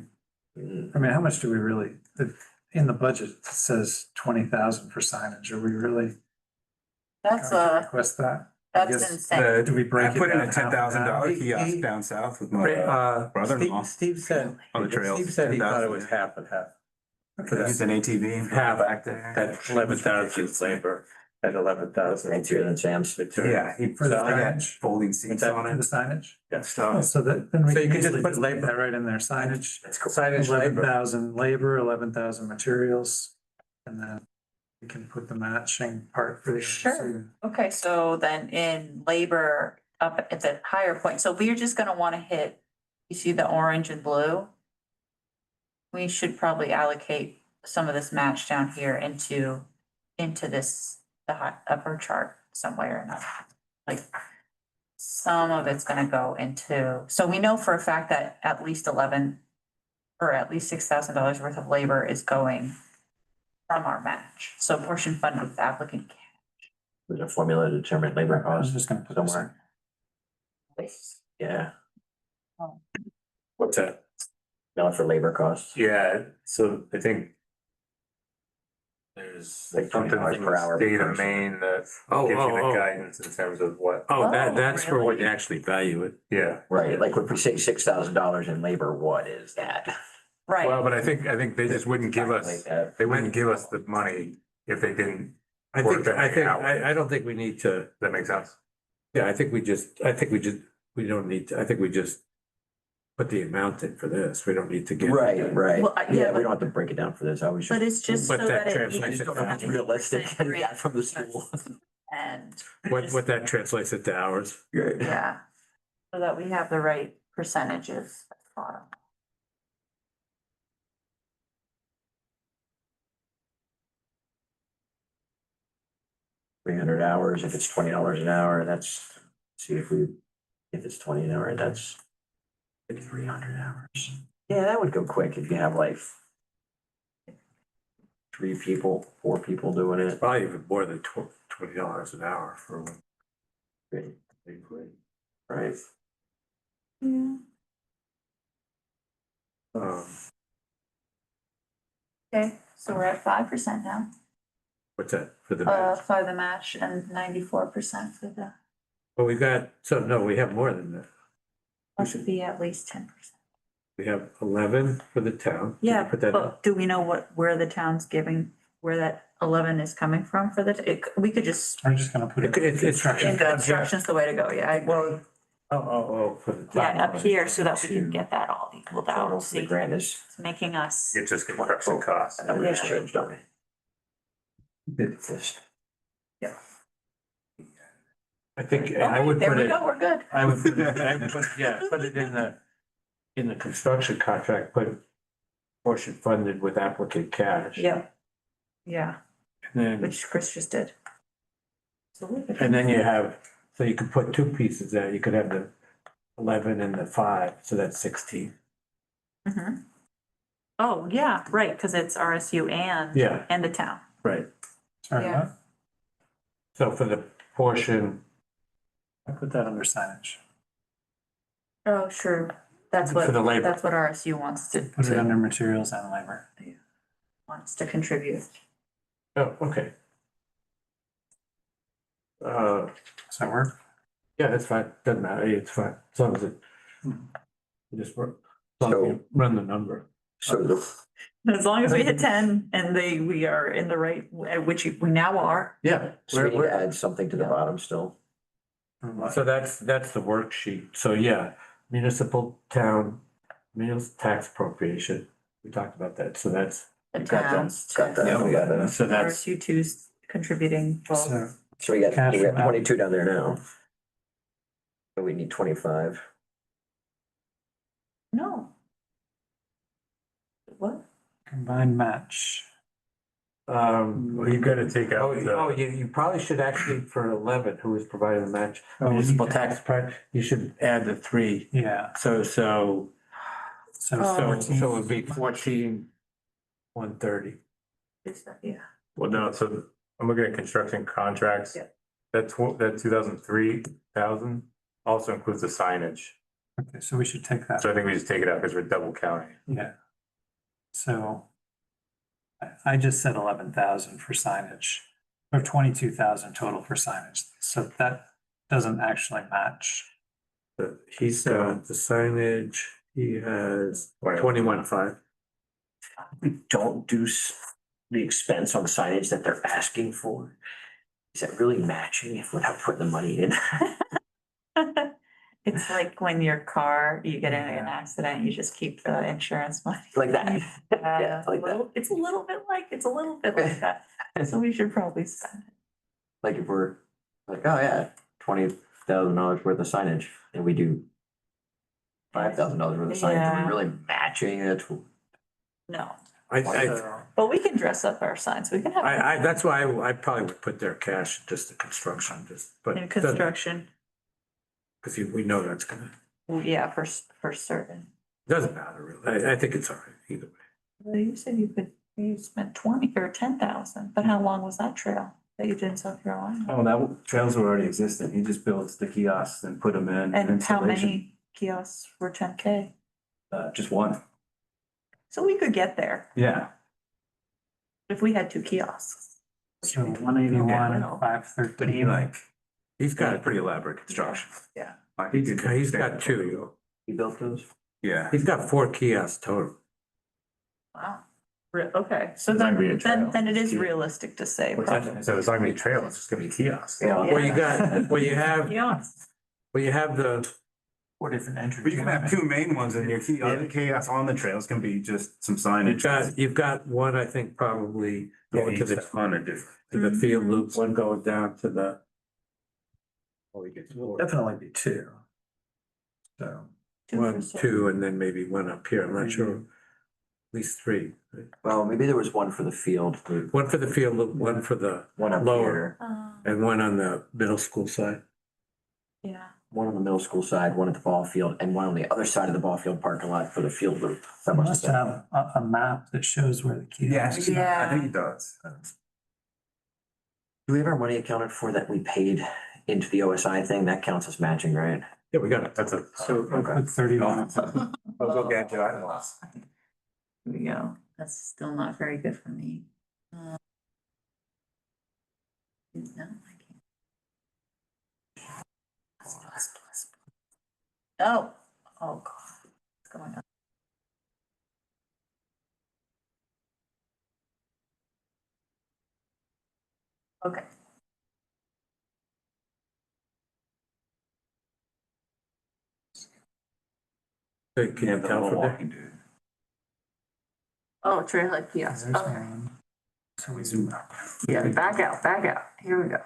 Mm, I mean, how much do we really, in the budget, it says 20,000 for signage. Are we really? That's going to uh, Request that? that's guess insane. Do we break I it put in down a half and $10,000 half? kiosk down south with my brother-in-law Steve said, on the trails. Steve said he thought it 10,000. was half and half. Okay. Use an ATV. Half back there. At 11,000 labor, at 11,000. Fancier than Sam's. Yeah, he For the I got signage? folding seats on For it the signage? and Oh, stuff. so that, then we So you can could just easily put just labor. put that right in there, signage, That's cool. Signage labor. 11,000 labor, 11,000 materials. And then we can put the matching part for the. Sure. Okay, so then in labor, up at the higher point, so we're just gonna wanna hit, you see the orange and blue? We should probably allocate some of this match down here into this, the upper chart somewhere or another. Like, some of it's gonna go into, so we know for a fact that at least 11 or at least $6,000 worth of labor is going from our match. So portion funded with applicant. There's a formula to determine labor I was costs just gonna put this in. somewhere. Yeah, What's that? not for labor costs. Yeah, so I think there's Like something $20 from per the hour state per of person. Maine that Oh, gives you oh, the oh. guidance in terms of what, Oh, that's for what really? you actually value it. yeah. Right, like if we say $6,000 in labor, what is that? Well, Right, but I think they just wouldn't give us, Calculate that. they wouldn't give us the money if they didn't. I Work think, that I many think, hours. I don't think we need to, Does that make sense? yeah, we don't need to, I think we just put the amount in for this. We don't need to get. Right, right. Well, yeah, Yeah, we but- don't have to break it down for this. I was but just. it's just so But that that it. translates I just don't know if it's realistic getting that from the school. And. What that translates into hours. Yeah, so that we have the right percentages at the bottom. $300 if it's $20 an hour, that's, see if it's 20 an hour, that's 300 hours. Yeah, that would go quick if you have like 3 people, 4 people doing it. Probably even more than $20 an hour for one. Right, Yeah. Um, Okay, so we're at 5% now, what's that for the match? for the match and 94% for the, Well, we got, so no, we have more than that. that should be at least 10%. We have 11 for the town. Did you Yeah, put that in? but do we know where the town's giving, where that 11 is coming from for we could just, I'm just gonna put it. It's Construction. construction's the way to go, yeah. I agree. Oh, for the Yeah, town. up here, so that we can get that all equaled out, total for the see, grant is, it's making us. It's just construction costs. and then we just Yeah. changed on it. It's just- I think I would There put we it, go, we're good. I would put it in the construction contract, put portion funded with applicant cash. Yeah. Yeah, And then, which Chris just did. So we could- and then you have, so you could put 2 pieces there. You could have the 11 and the 5, so that's 16. Mhm. Oh, yeah, right, because it's RSU Yeah, and the town. right. Sorry, Yeah. what? So for the portion, I put that under signage. Oh, sure, that's For the labor. that's what RSU wants Put it under materials and labor. wants to contribute. oh, okay. Does that work? Yeah, that's fine. Doesn't matter. It's fine. As long as it just work. As long as So- you run the number. So the, As long as we hit 10 and we are in the right, which we now are. Yeah. so we need to add something to the bottom still. So that's the worksheet. So yeah, municipal town, municipal tax appropriation. We talked about that. So that's, The Got that, towns. got that. yeah, we got that. So that's, RSU two's contributing both. So, So we got Cash from 22 down there now. So we need 25. No. What? combined match. Well, you gotta take out you probably should actually, for 11, who is providing the match, Oh, municipal you- tax, you should add the 3. Yeah, So so. Oh. it would be 14, 130. Yeah. well, no, so I'm looking at construction contracts. Yeah. That 2003,000 also includes the signage. Okay, so we should take that. So I think we just take it out because we're double counting. Yeah. So I just said 11,000 for signage, or 22,000 total for signage. So that doesn't actually match. He's got the signage, he has 21.5. We don't do the expense on signage that they're asking for. Is that really matching if without putting the money in? It's like when your car, you get in an Yeah. accident, you just keep the insurance money. Like that? Yeah, like that. It's a little bit like that. So we should probably spend it. Like if we're like, oh yeah, $20,000 worth of signage and we do $5,000 worth of signage, are Yeah. we really matching it? No, I, but we can dress up our signs. We can have that's why I probably would put their cash, just the construction, just, but. in construction. because we know that's gonna, Yeah, for certain. doesn't matter really. I think it's all right either way. Well, you said you spent 20 or 10,000, but how long was that trail that you did in South Carolina? Oh, that trails were already existing. He just builds the kiosks and put them in. And how installation. many kiosks were 10K? Just one. So we could get there Yeah. if we had 2 kiosks. So 181, 513. But he like, He's got a got, pretty elaborate construction. Yeah. Like, he could- he's got two. He built those? Yeah. He's got 4 kiosks total. Wow. Okay, so It's not gonna be a then trail. it is realistic to say. probably. So it's not gonna be trail, it's just gonna be kiosks. Yeah. Well, you got, well, you have Kiosks. the, 4 different entries. But you can have two main ones and your other kiosks on the trails can be just some signage. you've got one, I think, probably going to the, On a different. to the field loop, one going down to the. Oh, you get Definitely be 2. So, Two for one, certain. 2, and then maybe one up here. I'm not sure. At least 3. Right? Well, maybe there was one for the field, One for the field loop, one for the, one up Lower. here, and one on the middle school side. Yeah. one on the middle school side, one at the ball field, and one on the other side of the ball field parking lot for the field loop. That we must must have a map that shows where the kiosks. Yeah. I think he does. Do we have our money accounted for that we paid into the OSI thing? That counts as matching, right? Yeah, we got it. That's a. So put 31. I'll go get you. I lost. Here we go. That's still not very good for me. No, I can't. Plus. Oh, oh God, what's going on? Okay, Hey, can you tell from there? Dude. oh, trailhead kiosk, There's okay. one. So we zoom out. Yeah, back out, here we go.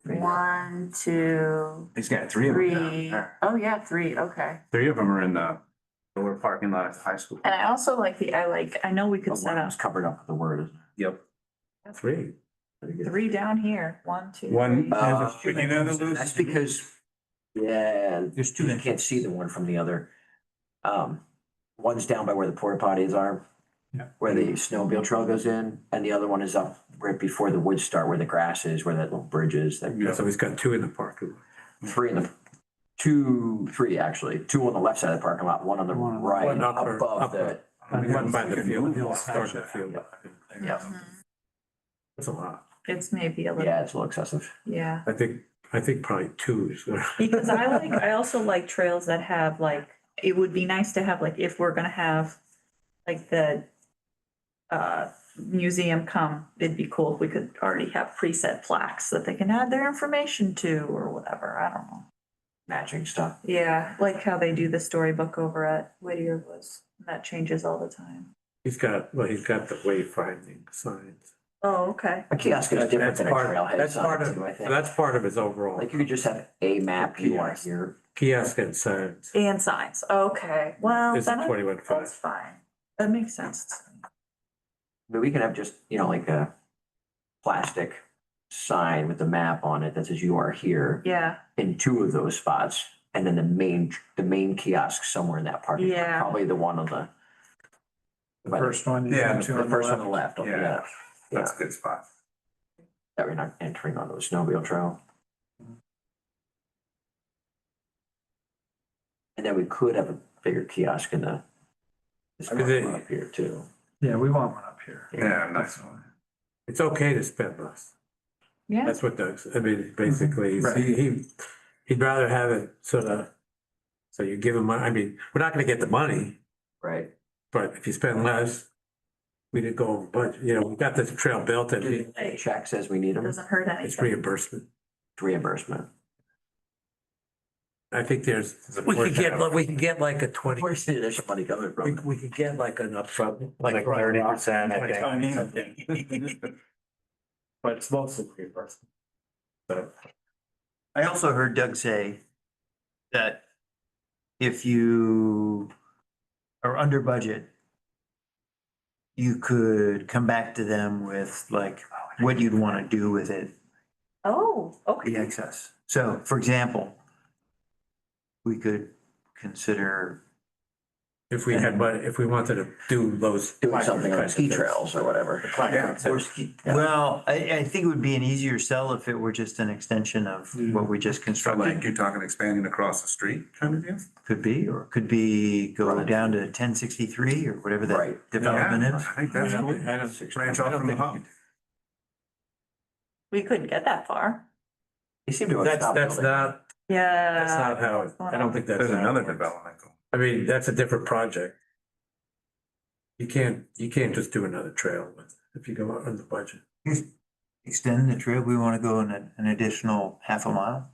1, 2, He's got 3 of them. 3. Oh, yeah, 3, okay. 3 of them are in the lower parking lot at the high school. And I also like I know we The could set one up was covered up with the word, isn't Yep. 3. it? 3 down here, 1, 2. One. 3. But you know the loose- That's because, yeah, There's 2 you can't see the one from the other. One's down by where the porta potties are. Yeah. Where the snowmobile trail goes in, and the other one is up right before the woods start, where the grass is, where that little bridge is, that Yeah, so he's got 2 in the parking lot. 3 in the, 3 actually, 2 on the left side of the parking lot, one on the One on the- right, One upper- above the. One by the field, Hill start section. the field. Yeah, That's a lot. It's maybe a little, yeah, it's a little excessive. yeah. I think probably 2 is where. Because I also like trails that have like, it would be nice to have like, if we're gonna have like the museum come, it'd be cool if we could already have preset plaques that they can add their information to or whatever, I don't know. Matching stuff. Yeah, like how they do the storybook over at Whittier was, that changes all the time. He's got the wayfinding signs. Oh, okay. A kiosk is different That's than a part, trailhead that's part sign of, too, I think. that's part of his overall Like you could just have a map, you are Kiosk. here. kiosk and signs. And signs, okay, well, It's then 21.5. that's fine, that makes sense. But we can have just, like a plastic sign with the map on it that says you are here Yeah, in 2 of those spots. And then the main kiosk somewhere in that parking lot, Yeah. probably the one on the. The first one. you Yeah, go to The on first on the left, Yeah. yeah, That's a good spot. that we're not entering onto the snowmobile trail. And then we could have a bigger kiosk in the. This I mean, parking lot up here too. Yeah, we want one up here. Yeah, nice. It's okay to spend less. yeah, That's what Doug's, I mean, basically, Right. he'd rather have it sort of, so you give him money, I mean, we're not gonna get the money, Right. but if you spend less, we didn't go over budget, we got this trail built and A check says we need them, doesn't hurt it's anything. reimbursement. reimbursement. I think we a could portion get, of- we could get like a 20, Where's the additional money coming we, from? we could get like an upfront, Like 30%, I think. 20. But it's mostly reimbursement. So. I also heard Doug say that if you are under budget, you could come back to them with like what you'd want to do with it, Oh, the okay, excess. So for example, we could consider, If we had, but if we wanted to do those. Doing something on ski trails or whatever. Yeah. well, I think it would be an easier sell if it were just an extension of what we just So like constructed. you're talking expanding across the street kind of deal? Could be, or could be go Right. down to 1063 or whatever that Right. development Yeah, is. I think that's cool. I don't, Branch I off don't from the think. hub. We couldn't get that far. They seem to have That's, stopped that's building. not, Yeah. that's not how, I don't think that's. There's how it another works. development going. I mean, that's a different project. You can't just do another trail with, if you go on the budget. Extend the trail, we want to go in an additional half a mile.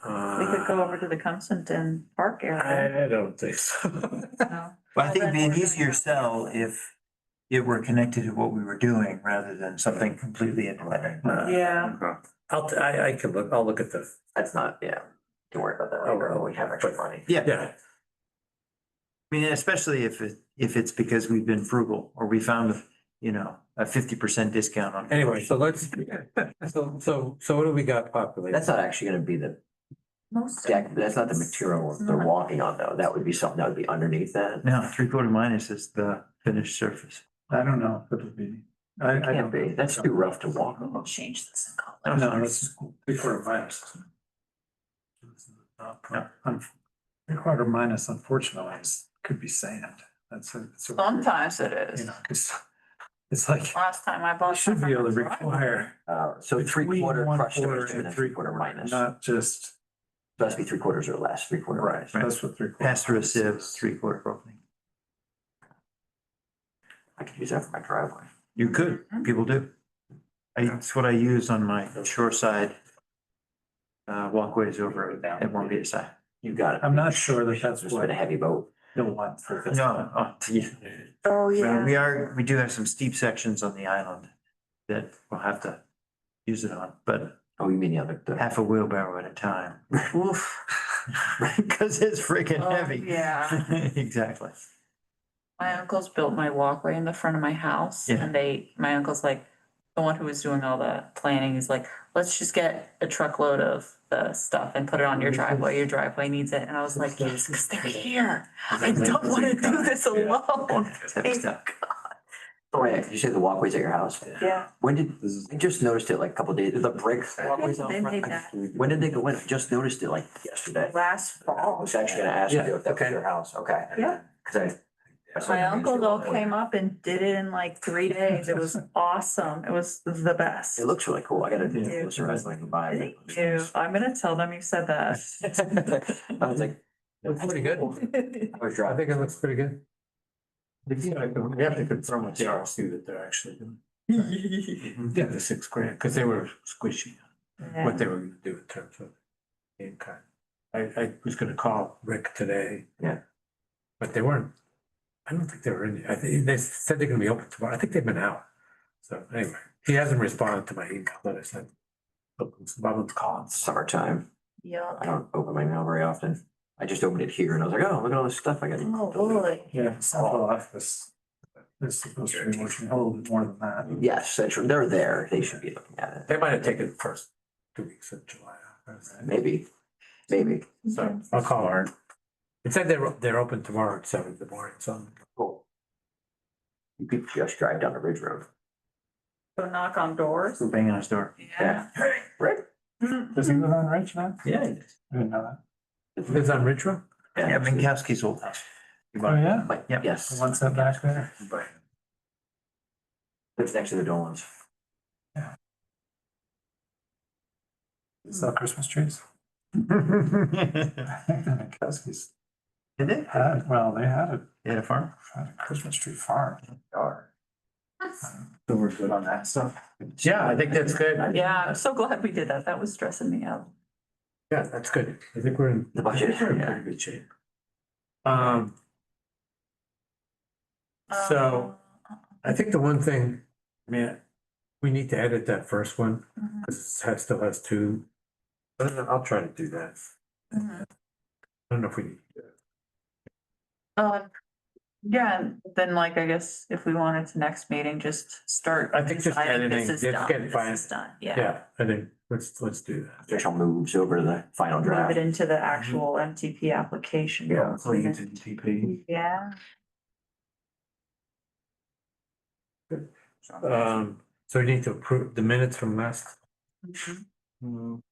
We could go over to the Constantin Park area. I don't think so. No. But I think it'd be an easier sell if it were connected to what we were doing rather than something completely independent. Yeah. Okay. I can look, I'll look at the, That's not, yeah, don't worry about that Oh, later, when we have extra but- money. Yeah, yeah, I mean, especially if it's because we've been frugal or we found, you know, a 50% discount on. anyway, so let's, so what do we got populated? That's not actually gonna be the Most. deck, that's not the material they're walking on though, that would be something that would be underneath that. No, 3/4 minus is the finished surface. I don't know if it'll be. I It don't. can't be, that's too rough to walk We'll on. change this in color. No, it's 3/4 minus. No. 3/4 minus unfortunately could be sand. That's a. it's a- Sometimes it is. You know, it's like, Last time I you bought. should be able to something from require. So between 3/4 crushed 1/4 stone and then and 3/4 minus. Not just, So it has to be 3/4 or less, 3/4 minus. that's what 3/4. Pass through a minus sieve, is. 3/4 opening. I could use that for my driveway. You could, people do. It's what I use on my shore side walkways over at one BSI. You got it. I'm not sure that that's It's what been a heavy boat. you'll want for this. No, yeah. Oh, Well, we do have some steep sections on the island that we'll have to use it on, but Oh, you mean the other, the, half a wheelbarrow at a time. Oof. Cause it's freaking Oh, heavy. yeah. Exactly. My uncles built my walkway in the front of my house Yeah. and my uncle's like, the one who was doing all the planning, he's like, let's just get a truckload of the stuff and put it on your driveway. Your driveway needs it. And I was like, yes, because they're here. I don't want to do this alone. Heavy stuff. oh yeah, did you say the walkways at your house? Yeah. When did, I just noticed it like a couple days, the brick walkways out They made front. that When did they go in? I just noticed it like yesterday. last I fall. was actually gonna ask you Yeah, if that was okay. your house, okay. Yeah. Cause I saw My you uncle used though it. came up and did it in like 3 days. It was awesome. It was the best. It looks really cool. I gotta do Yeah. this or else I can buy it. Thank you. I'm gonna tell them you said that. I was like, Looks pretty good. I was I driving. think it looks pretty good. We have to confirm with the RSC that they're actually doing. Yeah, the $6,000, because they were squishy, what they were gonna do in terms of game kind. I was gonna call Rick today. Yeah. But they weren't, I don't think they were in, I think, they said they're gonna be open tomorrow, I think they've been out. So anyway, he hasn't responded to my email that I sent. Bubba's calling. Summertime. Yeah. I don't open my mail very often. I just opened it here and I was like, oh, look at all this stuff I got. Oh, boy. Yeah, central office is supposed to be working a little bit more than that. Yes, they're there. They should be looking at it. They might have taken the first 2 weeks of July. Maybe. So I'll call her. It said they're open tomorrow at 7 in the morning, so. Cool. You could just drive down the Ridge Road. Go knock on doors. Who banging on his door? Yeah. Right? Does he live on Ridge now? Yeah, it is. I didn't know that. Lives on Ridge Road? Yeah, Minkowski's old house. Oh, yeah? Like, Yep. yes. The one set back there? Lives next to the Dolans. Sell Christmas trees? Did Minkowski's they? had, well, they had They had a farm? a Christmas tree farm. So we're good on that stuff. Yeah, I think that's good. Yeah, I'm so glad we did that. That was stressing me out. Yeah, that's good. I think we're in. The budget, We're in yeah. pretty good shape. So I think the one thing, I mean, we need to edit that first one, Mhm. because it still has two. But I'll try to do that. Mhm. I don't know if we need to do it. Yeah, and then like, I guess if we wanted to next meeting, just start. I think just deciding editing, this is just done, get this fine. is done, yeah. Yeah, I think, let's do that. Official moves over to the final Move draft. it into the actual MTP application. Yeah. Putting it into TP. Yeah. So we need to approve the minutes from last. Mhm.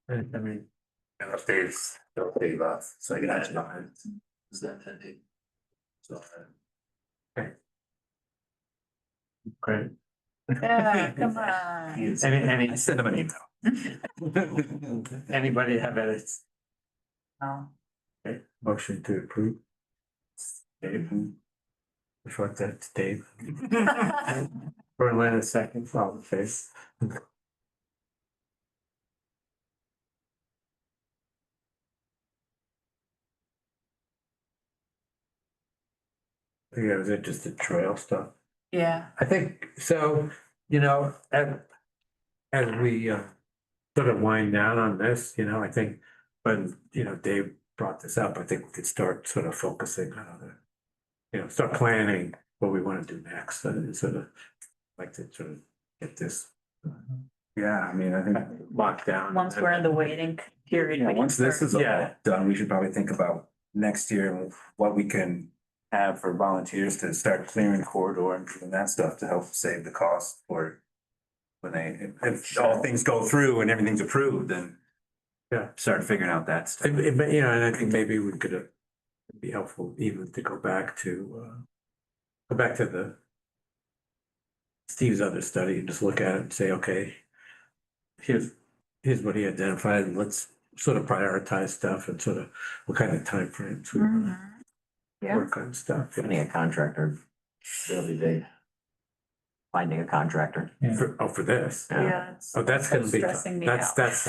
I mean, Updates, they'll save us, so I can add Is that 10 So, great. Yeah, come on. Any, Send them an email. anybody have edits? No. Okay, motion to approve. Dave. Before that's Dave. Berlin, a second, all in favor. I think that was it, just the trail stuff. Yeah, I think, so, as we sort of wind down on this, I think, when, Dave brought this up, I think we could start sort of focusing on other, start planning what we want to do next, and sort of like to sort of get this Yeah, I mean, I think, locked down. once we're in the waiting period. yeah, we can once this start- is all Yeah. done, we should probably think about next year and what we can have for volunteers to start clearing corridor and doing that stuff to help save the cost for when if all things go through and everything's approved, then Yeah. start figuring out that stuff. And I think maybe we could it'd be helpful even to go back to the Steve's other study and just look at it and say, okay, here's what he identified, and let's sort of prioritize stuff and sort of what kind of timeframes we want Mhm. to Yeah. work on stuff. Finding a contractor, really big. Finding a contractor. For this. Yeah. it's Oh, that's gonna be, stressing me that's, out. that's.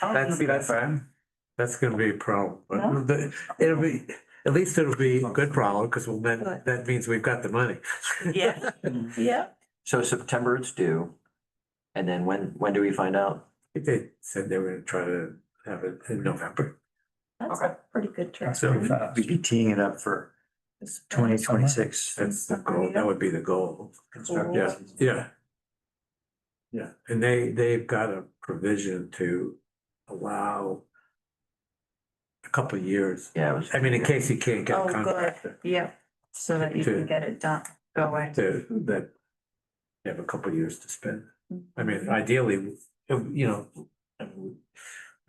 That's, fun. that's gonna be a problem, No? but it'll be, at least it'll be a good problem, because then, Good. that means we've got the money. Yeah. Yeah. So September it's due. And then when do we find out? They said they were gonna try to have it in November. That's Okay. a pretty good trip. So we'd be teeing it up for 2026. That's the goal, that would be the goal. Yeah, yeah. Yeah, and they've got a provision to allow a couple of years. Yeah, it was. I mean, in case you can't get Oh, a good. contractor Yeah, so that you can get it done, going. that you have a couple of years to spend. I mean, ideally, we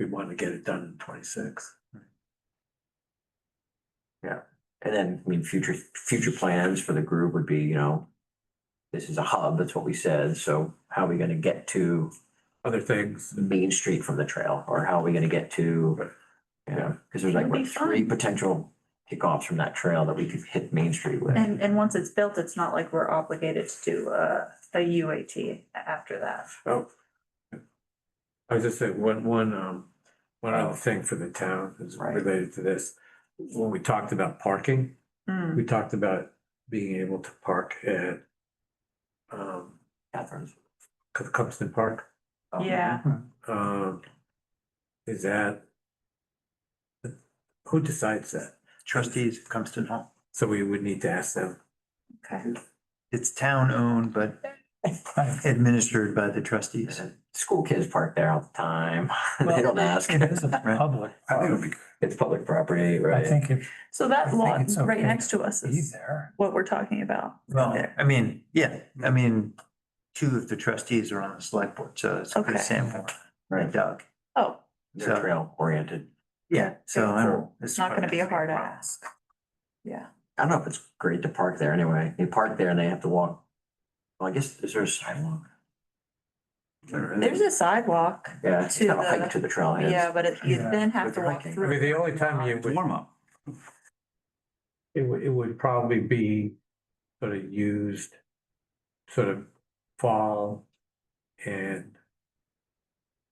want to get it done in 26. And then, I mean, future plans for the group would be, this is a hub, that's what we said, so how are we gonna get to Other things, Main Street from the trail? Or how are we gonna get to, because there's like, It'll be what, three fun. potential kickoffs from that trail that we could hit Main Street with. And once it's built, it's not like we're obligated to do a UAT after that. oh. I was just saying, one other thing for the town is Right. related to this. When we talked about parking, Hmm. we talked about being able to park at Catherine's. Cumston Park. Yeah, Is that, who decides that? Trustees of Cumston Hall. So we would need to ask them. okay. It's town owned, but administered by the trustees. School kids park there all the time. They don't ask. It is a Right. public. I think it would be, It's public property, I right? think if So I that think lot it's right okay next to us be is there. what we're talking about. Well, there. I mean, two of the trustees are on the select board, so it's Okay. Sam Moore and Doug. Oh, They're So- trail oriented. Yeah, so I don't. it's not gonna be a hard ask. Yeah. I don't know if it's great to park there anyway. They park there and they have to walk. Well, I guess, is there a sidewalk? There's a sidewalk. Yeah, it's To kind of the- hike to the trailhead. Yeah, but you Yeah. then have With to the walk hiking. I through. mean, the only time you would, warm up. it would probably be sort of used sort of fall and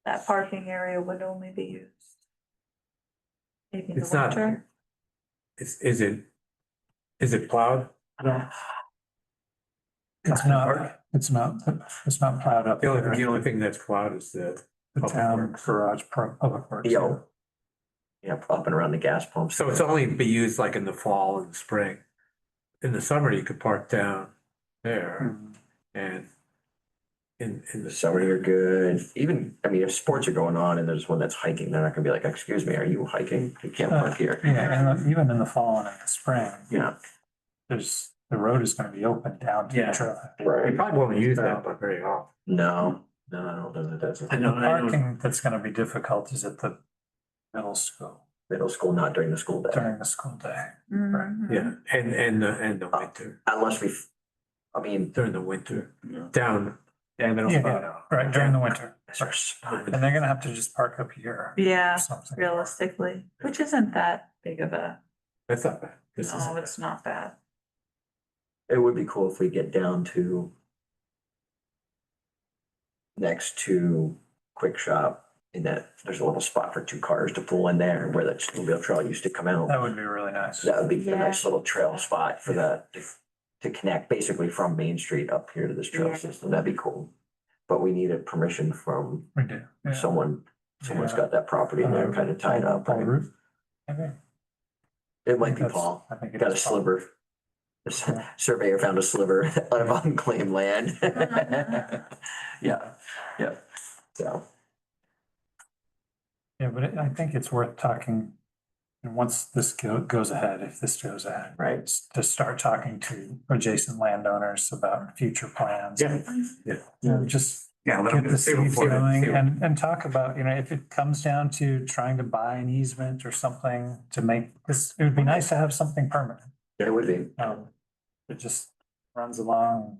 That parking area would only be used. Maybe in the It's not- winter. is it plowed? No. It's not plowed up. The there. only thing that's plowed is the The public town works. garage, public works. Yo. up and around the gas pumps. So it's only be used like in the fall and spring. In the summer, you could park down there and in the The summer, you're good. Even, I mean, if sports are going on and there's one that's hiking, they're not gonna be like, excuse me, are you hiking? You can't park here. Yeah, and even in the fall and in the spring, Yeah, the road is gonna be open down to the Yeah. trail. We right. probably won't use that, but very often. No, I don't know that that's I a know. The parking that's gonna be difficult is at the middle school middle school, not during the school day. during the school day. Mhm. Yeah, and the winter, Unless I mean, during the winter, down. Yeah, middle Yeah, right, during the winter. is there a spot? And they're gonna have to just park up here. Yeah, or something. realistically, which isn't that big of a, That's not bad. This is. no, it's not bad. It would be cool if we get down to next to Quick Shop, in that there's a little spot for two cars to pull in there where that snowmobile trail used to come out. That would be really nice. That would be a Yeah. nice little trail spot for that, to connect basically from Main Street up here to this trail Yeah. system. That'd be cool. But we need a permission from We do. Yeah. someone, someone's Yeah. got that property and they're kind of tied up. Paul right? Root? Maybe. It might be That's- Paul. I think it Got a is Paul. sliver. The surveyor found a sliver of unclaimed land. Yeah, yeah, so, Yeah, but I think it's worth talking, and once this goes ahead, if this goes ahead, right. to start talking to adjacent landowners about future plans. Yeah. You know, just Yeah, let them get the see what- seeds see what- going see what- and talk about, you know, if it comes down to trying to buy an easement or something to make this, it would be nice to have something permanent. It would be. It just runs along,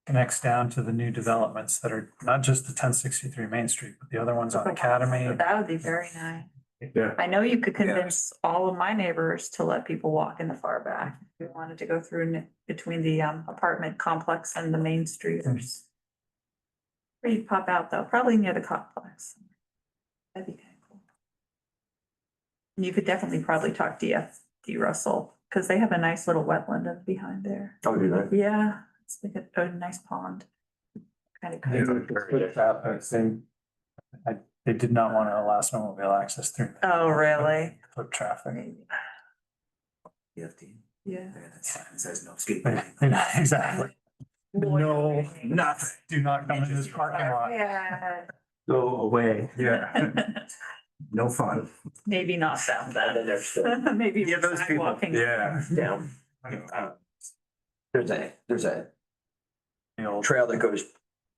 connects down to the new developments that are not just the 1063 Main Street, but the other ones on Academy. That would be very nice. Yeah. I know you could convince all of my neighbors to let people walk in the far back. If we wanted to go through between the apartment complex and the main street. Where you pop out though, probably near the complex. That'd be kind of cool. You could definitely probably talk DFD Russell, because they have a nice little wetland behind there. Oh, do that. Yeah, it's like a nice pond. Kind of crazy. They did not want to allow snowmobile access through. there. Oh, really? Foot traffic. Maybe. DFD. Yeah. Yeah, that sign says no skateboarding. Exactly. No, Nothing. do not come into this parking lot. Yeah. Go away. Yeah. No fun. Maybe not that And then bad. there's the, Maybe Yeah, those people. sidewalking. Yeah. down, there's a The old trail that goes,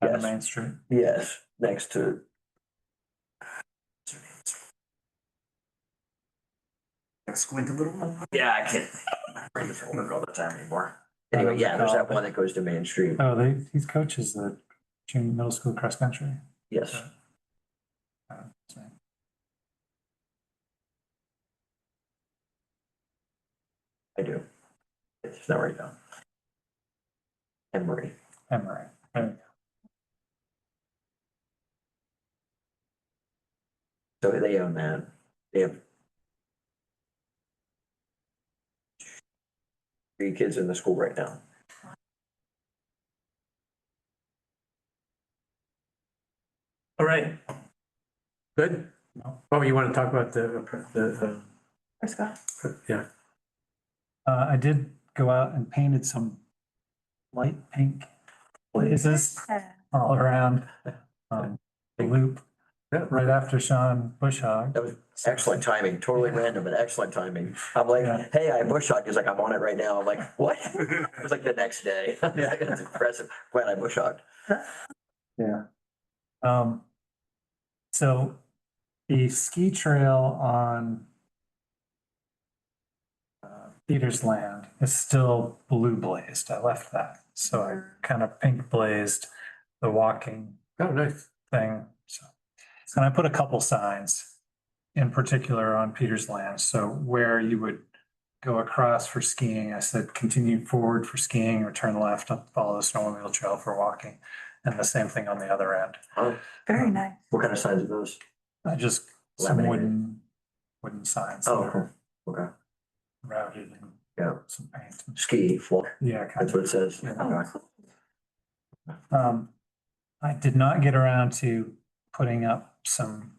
on the yes, Main Street. yes, next to. Squint a little more. Yeah, I can't bring this over all the time anymore. Anyway, yeah, there's that one that goes to Main Street. Oh, he coaches the junior middle school cross country. Yes, So, I do. It's not right now. Emery. Emery. There you go. So they own that. They have 3 kids in the school right now. All right. Good? Oh, you want to talk about Scott. yeah, I did go out and painted some light pink blazes all around the loop Yeah. right after Sean Bush hogged. That was excellent timing, totally random, but excellent timing. I'm like, Yeah. hey, I bush hogged. He's like, I'm on it right now. I'm like, what? It was like the next day. That's impressive. Glad I bush hogged. Yeah. So the ski trail on Peter's Land is still blue blazed. I left that. So I kind of pink blazed the walking oh, nice. thing. So, and I put a couple signs in particular on Peter's Land. So where you would go across for skiing, I said, continue forward for skiing or turn left and follow the snowmobile trail for walking. And the same thing on the other end. Very nice. What kind of signs are those? I just some Laminated. wooden signs. Oh, that are cool. Okay. routed and Yeah. some paint. Ski floor. Yeah, kind That's of. what it says. Yeah. Okay. Oh, I did not get around to putting up some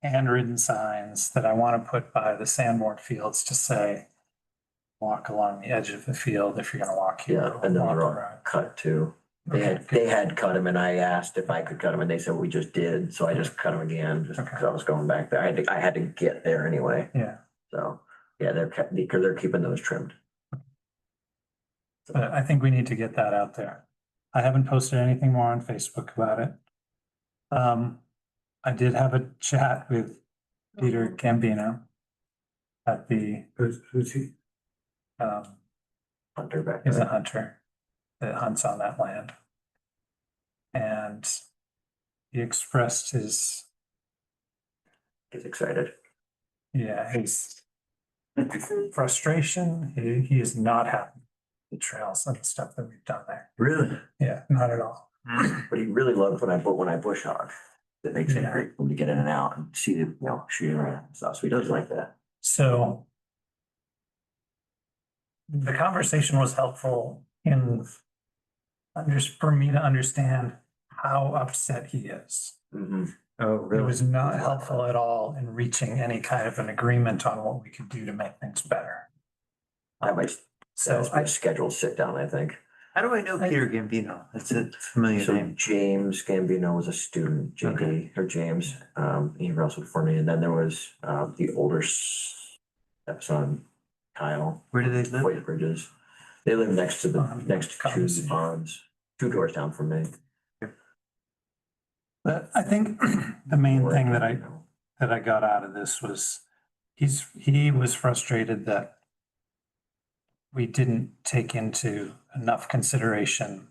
handwritten signs that I want to put by the Sanborn fields to say, walk along the edge of the field if you're gonna walk here. Yeah, or and those walk are all around. cut too. They Okay, had, they had cut them and I asked if I could cut them and they said, we just did. So I just cut them again, just because I was going back there. I had to get there anyway. Yeah, So, yeah, they're kept, because they're keeping those trimmed. but I think we need to get that out there. I haven't posted anything more on Facebook about it. I did have a chat with Peter Gambino at the, Who's he? Hunter back he's a there. hunter that hunts on that land. And he expressed his, He's excited. yeah, his frustration. He is not happy with the trails and the stuff that we've done there. Really? Yeah, not at all. But he really loved when I bush hog. That makes it Yeah. great for him to get in and out and see the, you know, shooting around and stuff. So he does like that. So the conversation was helpful in for me to understand how upset he is. Mhm. Oh, It really? was not helpful at all in reaching any kind of an agreement on what we could do to make things better. I might, So so I scheduled sit down, I think. How do I know Peter Gambino? That's a familiar So name. James Gambino was a student, JD or James, he wrestled for me. And then there was, the older stepson, Kyle, Where do they live? White Bridges. They live next to next to Commons. the ponds, 2 doors down from me. But I think the main thing that I got out of this was he was frustrated that we didn't take into enough consideration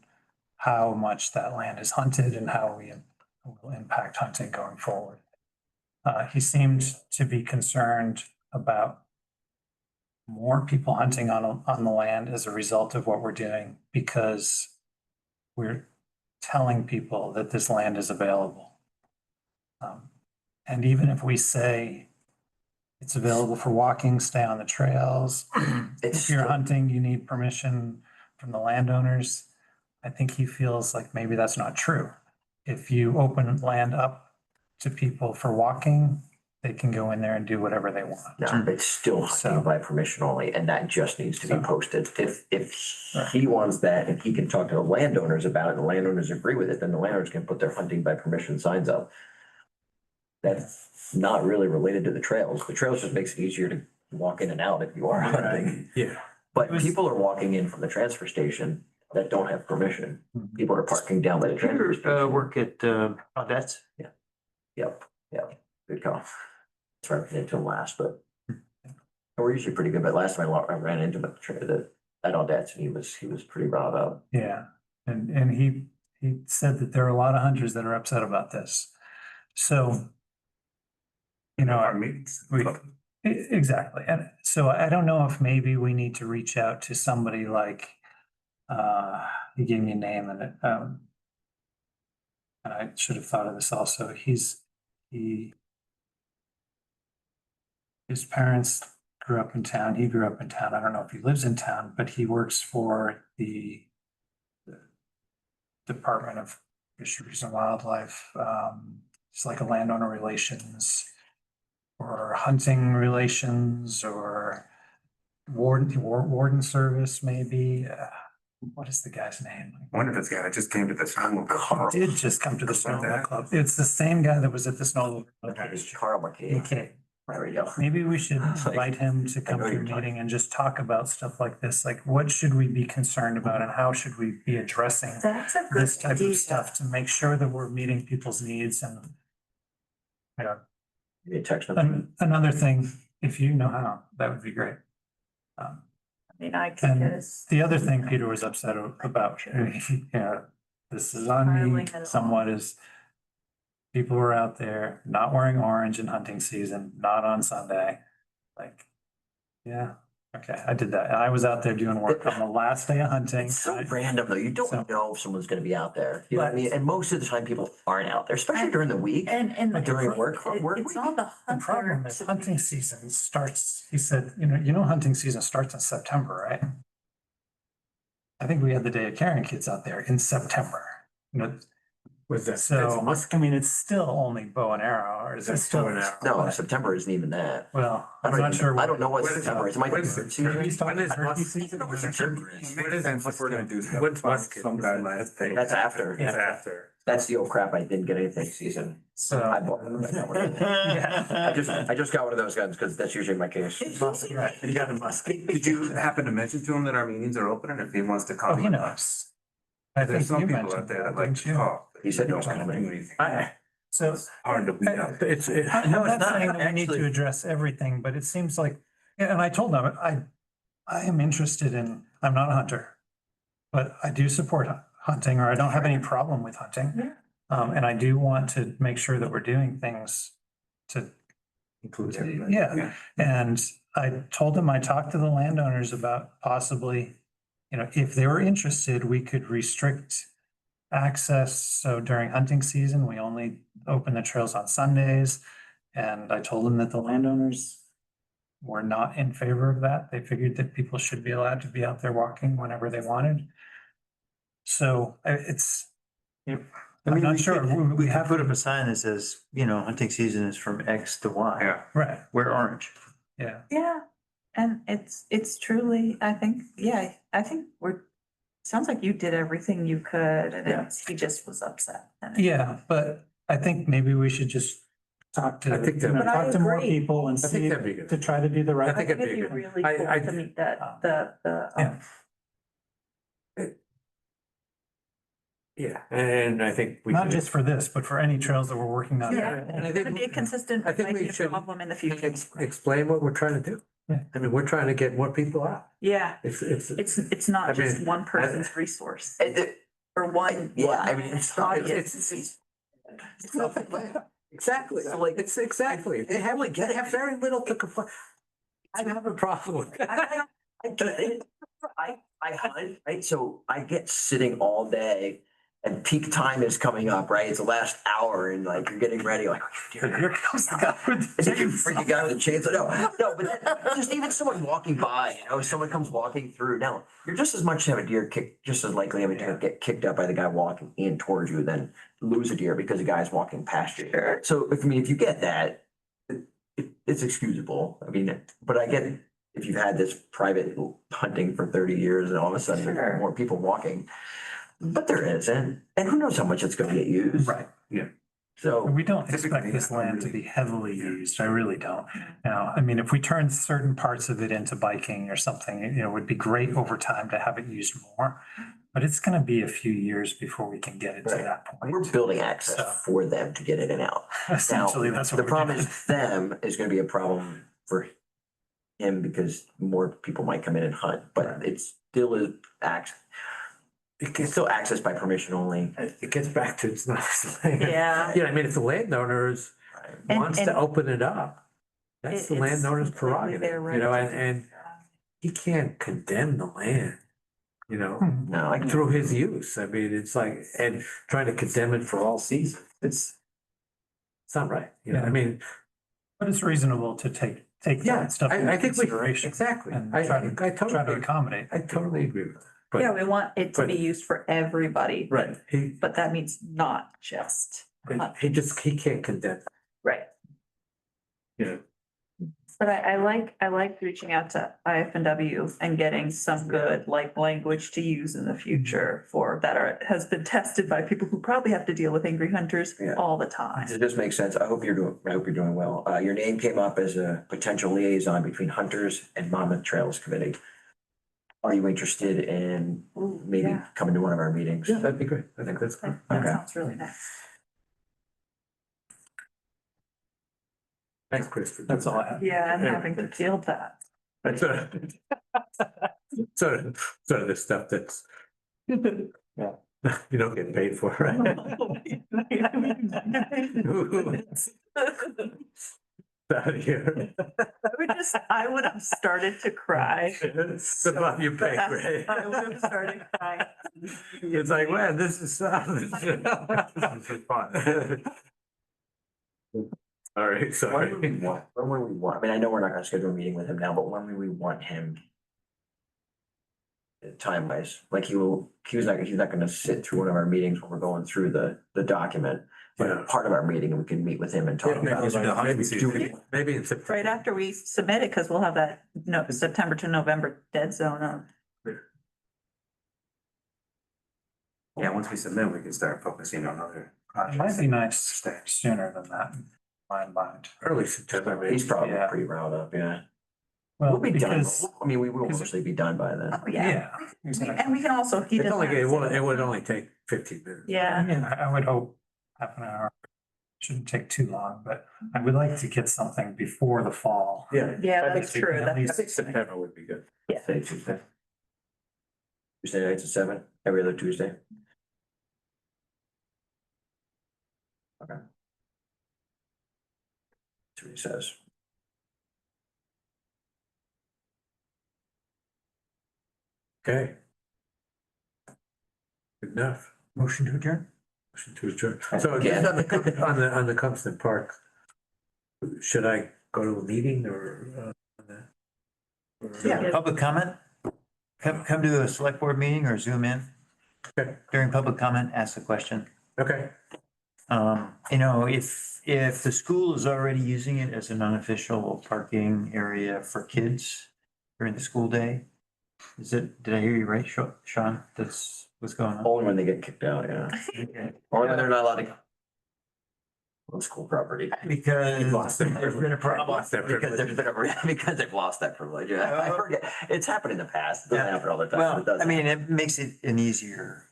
how much that land is hunted and how we will impact hunting going forward. He seemed to be concerned about more people hunting on the land as a result of what we're doing because we're telling people that this land is available. And even if we say it's available for walking, stay on the trails. It's If you're still- hunting, you need permission from the landowners. I think he feels like maybe that's not true. If you open land up to people for walking, they can go in there and do whatever they want. No, it's still So- hunting by permission only, and that just needs to be So- posted. If Right. he wants that and he can talk to the landowners about it, and the landowners agree with it, then the landowners can put their hunting by permission signs up. That's not really related to the trails. The trails just makes it easier to walk in and out if you are hunting. Yeah. But It was- people are walking in from the transfer station that don't have permission. Mhm. People are parking down by the transfer station. Work at, Odette's? Yep, good call. That's right, until last, but we're usually pretty good, but last time I ran into him at Audette's and he was pretty riled up. Yeah, and he said that there are a lot of hunters that are upset about this. So, you know, Our meetings. exactly. And so I don't know if maybe we need to reach out to somebody like, he gave me a name and I should have thought of this also. His parents grew up in town. He grew up in town. I don't know if he lives in town, but he works for the Department of Fisheries and Wildlife. It's like a landowner relations or hunting relations or warden service maybe. What is the guy's name? I wonder if it's the guy that just came to the snowmobile. He Carl. did just come to the Something like snowmobile that. club. It's the same guy that was at the snowmobile. It's Carl McKay. Okay, There we go. maybe we should Like, invite him to I come know to a you're talking- meeting and just talk about stuff like this. Like, what should we be concerned about and how should we be addressing That's a good this type idea. of stuff to make sure that we're meeting people's needs and, you know, You text them. and another thing, if you know how, that would be great. I mean, I can And just. the other thing Peter was upset about, you know, this is on me Filing it somewhat is people were out there not wearing orange in hunting season, not on Sunday. Like, yeah, okay, I did that. And I was out there doing work on the last day of hunting. It's so I- random though. You don't So- know if someone's gonna be out there. You know what I But- mean? And most of the time people aren't out there, especially during the week. And. Like during it's- work it- week? It's on the The problem hunter. is hunting season starts, he said, you know, hunting season starts in September, right? I think we had the Day of Caring kids out there in September. You know, Was that, So, that's musk? I mean, it's still only bow and arrow, or is it That's still? bow and arrow. No, September isn't even that. Well, I I'm don't not even- sure. I don't know what When is- September is. It might be when is bird it? season. He's talking When is turkey musk- season? September is. What is that? If we're gonna do stuff. When's Musk? Sometime last day. That's after. It's after. That's the old crap. I didn't get anything season. So. I bought one. I just got one of those guns because that's usually my case. Right. You got a musk. Did you happen to mention to him that our meetings are open and if he wants to come? Oh, he knows. I think There's some you people mentioned out there that, that like didn't to you? talk. He said he Don't was wanna coming. do anything. So Hard to weed out. It's, I'm No, it's not not. saying that we need Actually- to address everything, but it seems like, and I told them, I am interested in, I'm not a hunter. But I do support hunting, or I don't have any problem with hunting. And I do want to make sure that we're doing things to, includes everybody. yeah. And I told them, I talked to the landowners about possibly, if they were interested, we could restrict access. So during hunting season, we only open the trails on Sundays. And I told them that the landowners were not in favor of that. They figured that people should be allowed to be out there walking whenever they wanted. So it's, I I'm mean, not we sure. could- We We have have put up a sign that says, hunting season is from X to Y. Yeah. right, We're orange. yeah. Yeah, and it's truly, I think sounds like you did everything you could and he just was upset. And Yeah, but I think maybe we should just talk to, I think that- But I talk to more agree. people and I think see, that'd be good. to try to do the I right. think I it'd think be it'd be good. really I- cool to meet that, the. Yeah. Yeah, and I think we Not should. just for this, but for any trails that we're working on. Yeah, and I it's think gonna be a consistent, I think might we be a should problem in the future. Explain what we're trying to do. Yeah. I mean, we're trying to get more people out. Yeah, It's, it's not I just mean, one person's resource It- or one. Yeah, I mean, it's not, audience. exactly, So, like, it's exactly, they have, they have very little to complain. I have a problem with that. I get it. I hunt, right? So I get sitting all day and peak time is coming up, right? It's the last hour and like you're getting ready, like, Here comes the guy with is the it you freaking guy with the chainsaw? No, but then just even someone walking by, someone comes walking through. Now, you're just as much to have a deer kick, just as likely to have a deer get kicked up by the guy walking in towards you than lose a deer because the guy's walking past you. Sure. So if you get that, it's excusable. I mean, but I get if you've had this private hunting for 30 years and all of a sudden Sure. there's more people walking. But there is, and who knows how much it's gonna get used. Right. So. We don't expect Typically, this I land to really- be heavily used. I really don't. I mean, if we turn certain parts of it into biking or something, it would be great over time to have it used more. But it's gonna be a few years before we can get it to Right. that We're point. building access So- for them to get in and out. Now, Essentially, that's what the we're problem doing. is them is gonna be a problem for him because more people might come in and hunt, but it still is It it's gets, still access by permission only. it gets back to it's not his land. Yeah. You know, I mean, if the landowners And- wants and- to open it up, that's It- the it's landowner's completely prerogative, their right you know, to and do he can't condemn the land, Hmm. No, I through his use. I mean, it's like, and trying to condemn it for all seasons, it's not right, I mean, But it's reasonable to take yeah, that stuff into I think we, consideration. exactly. and I try to- Try to totally, accommodate. I totally agree with that. But- Yeah, we want it to but- be used for everybody. Right, But that means not just. he can't condemn, Right. you know. But I like reaching out to IFNW and getting some good language to use in the future has been tested by people who probably have to deal with angry hunters Yeah. all the time. it just makes sense. I hope you're doing well. Your name came up as a potential liaison between hunters and Monmouth Trails Committee. Are you interested in maybe Yeah. coming to one of our meetings? Yeah, that'd be great. I think that's great. That Okay. sounds really nice. Thanks, Chris. for doing That's all I that. have. Yeah, and Yeah. having to field that. That's sort of the stuff that's, yeah, you don't get paid for, right? Out of here. I would have started to cry. It's above your pay grade. I would have started crying. It's like, man, this is fun. All right, When sorry. would we want, I mean, I know we're not gonna schedule a meeting with him now, but when would we want him time wise, like he was not, he's not gonna sit through one of our meetings when we're going through the document. Yeah. But part of our meeting, we can meet with him and talk about Those are the it. hundreds. Maybe in September. Right after we submit it, because we'll have that September to November dead zone of. Yeah, once we submit, we can start focusing on other It projects. might be nice to stay sooner than that, in my mind. Early September, maybe. He's probably Yeah. pretty round up, yeah. Well, We'll be done, because, I mean, we will because- mostly be done by then. Oh, yeah. yeah. exactly. And we can also, he It's doesn't. only, have it to- would, it would only take 15 minutes. Yeah, I would hope half an hour. Shouldn't take too long, but I would like to get something before the fall. Yeah. yeah, I think- that's true. at least- I think September would be good. Say Tuesday. Tuesday nights at 7, every other Tuesday. Okay. That's what he says. Okay. Good enough. Motion to adjourn? Motion to adjourn. So just on the Compton Park, should I go to a meeting or? On that? Or- Yeah. Public comment? Come to a select board meeting or zoom in. Okay. During public comment, ask a question. Okay, If the school is already using it as an unofficial parking area for kids during the school day, did I hear you right, Sean? That's what's going on? Only when they get kicked out, yeah. Or when they're not allowed to. On school property. Because They've lost their there's been a problem. lost their Because there's been because they've lost that privilege, yeah. I forget, it's happened in the past, it doesn't Yeah. happen all the time. but Well, it does I mean, happen. it makes it an easier.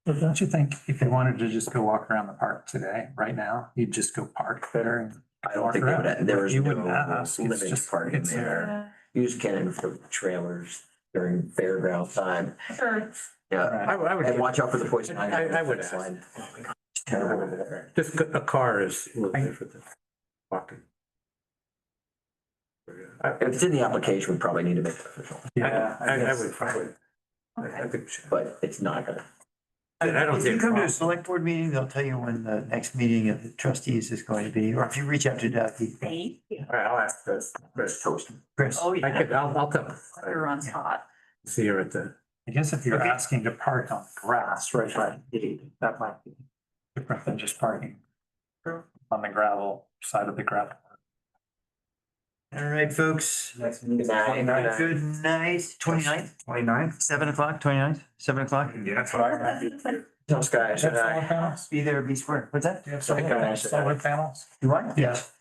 But don't you think if they wanted to just go walk around the park today, right now, you'd just go park there and I don't think they would, there is You no wouldn't ask, it's limited just- parking it's there. You just can't even for trailers during fairground time, sure. yeah. Right. I would. And watch out for the poison ivy. I would Fence ask. line. It's terrible over there. Just a car is a little different than walking. If it's in the application, we probably need to make it official, Yeah, I guess. would probably. I Okay. think we should. but it's not gonna. I don't If see you a come to a problem. select board meeting, they'll tell you when the next meeting of the trustees is going to be, or if you reach out to Ducky, All right, I'll ask Chris. Chris toast. Chris. Oh, I yeah. could, I'll tell him. It runs hot. See her at the, I guess if you're Okay. asking to park on grass right by the gate, that might be different than just parking on the gravel side of the gravel. All right, folks. Good night. Good night. 29th, 7 o'clock, 29th, 7 o'clock. Yeah, that's what I. Tell Sky, I Do you said have solar hi. panels? Be there, be square. What's that? Do you have Okay. solar panels? Do I? Yes.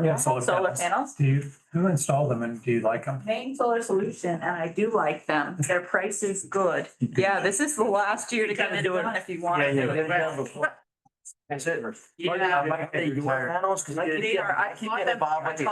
Yeah, solar Solar panels. panels? Do you, who installed them and do you like them? Main Solar Solution, and I do like them. Their price is good. Yeah, this is the last year to come and do it if you want to do it. That's it. Yeah. Hey, you want panels? 'Cause I keep They are, I keep bought getting them- Bob with you.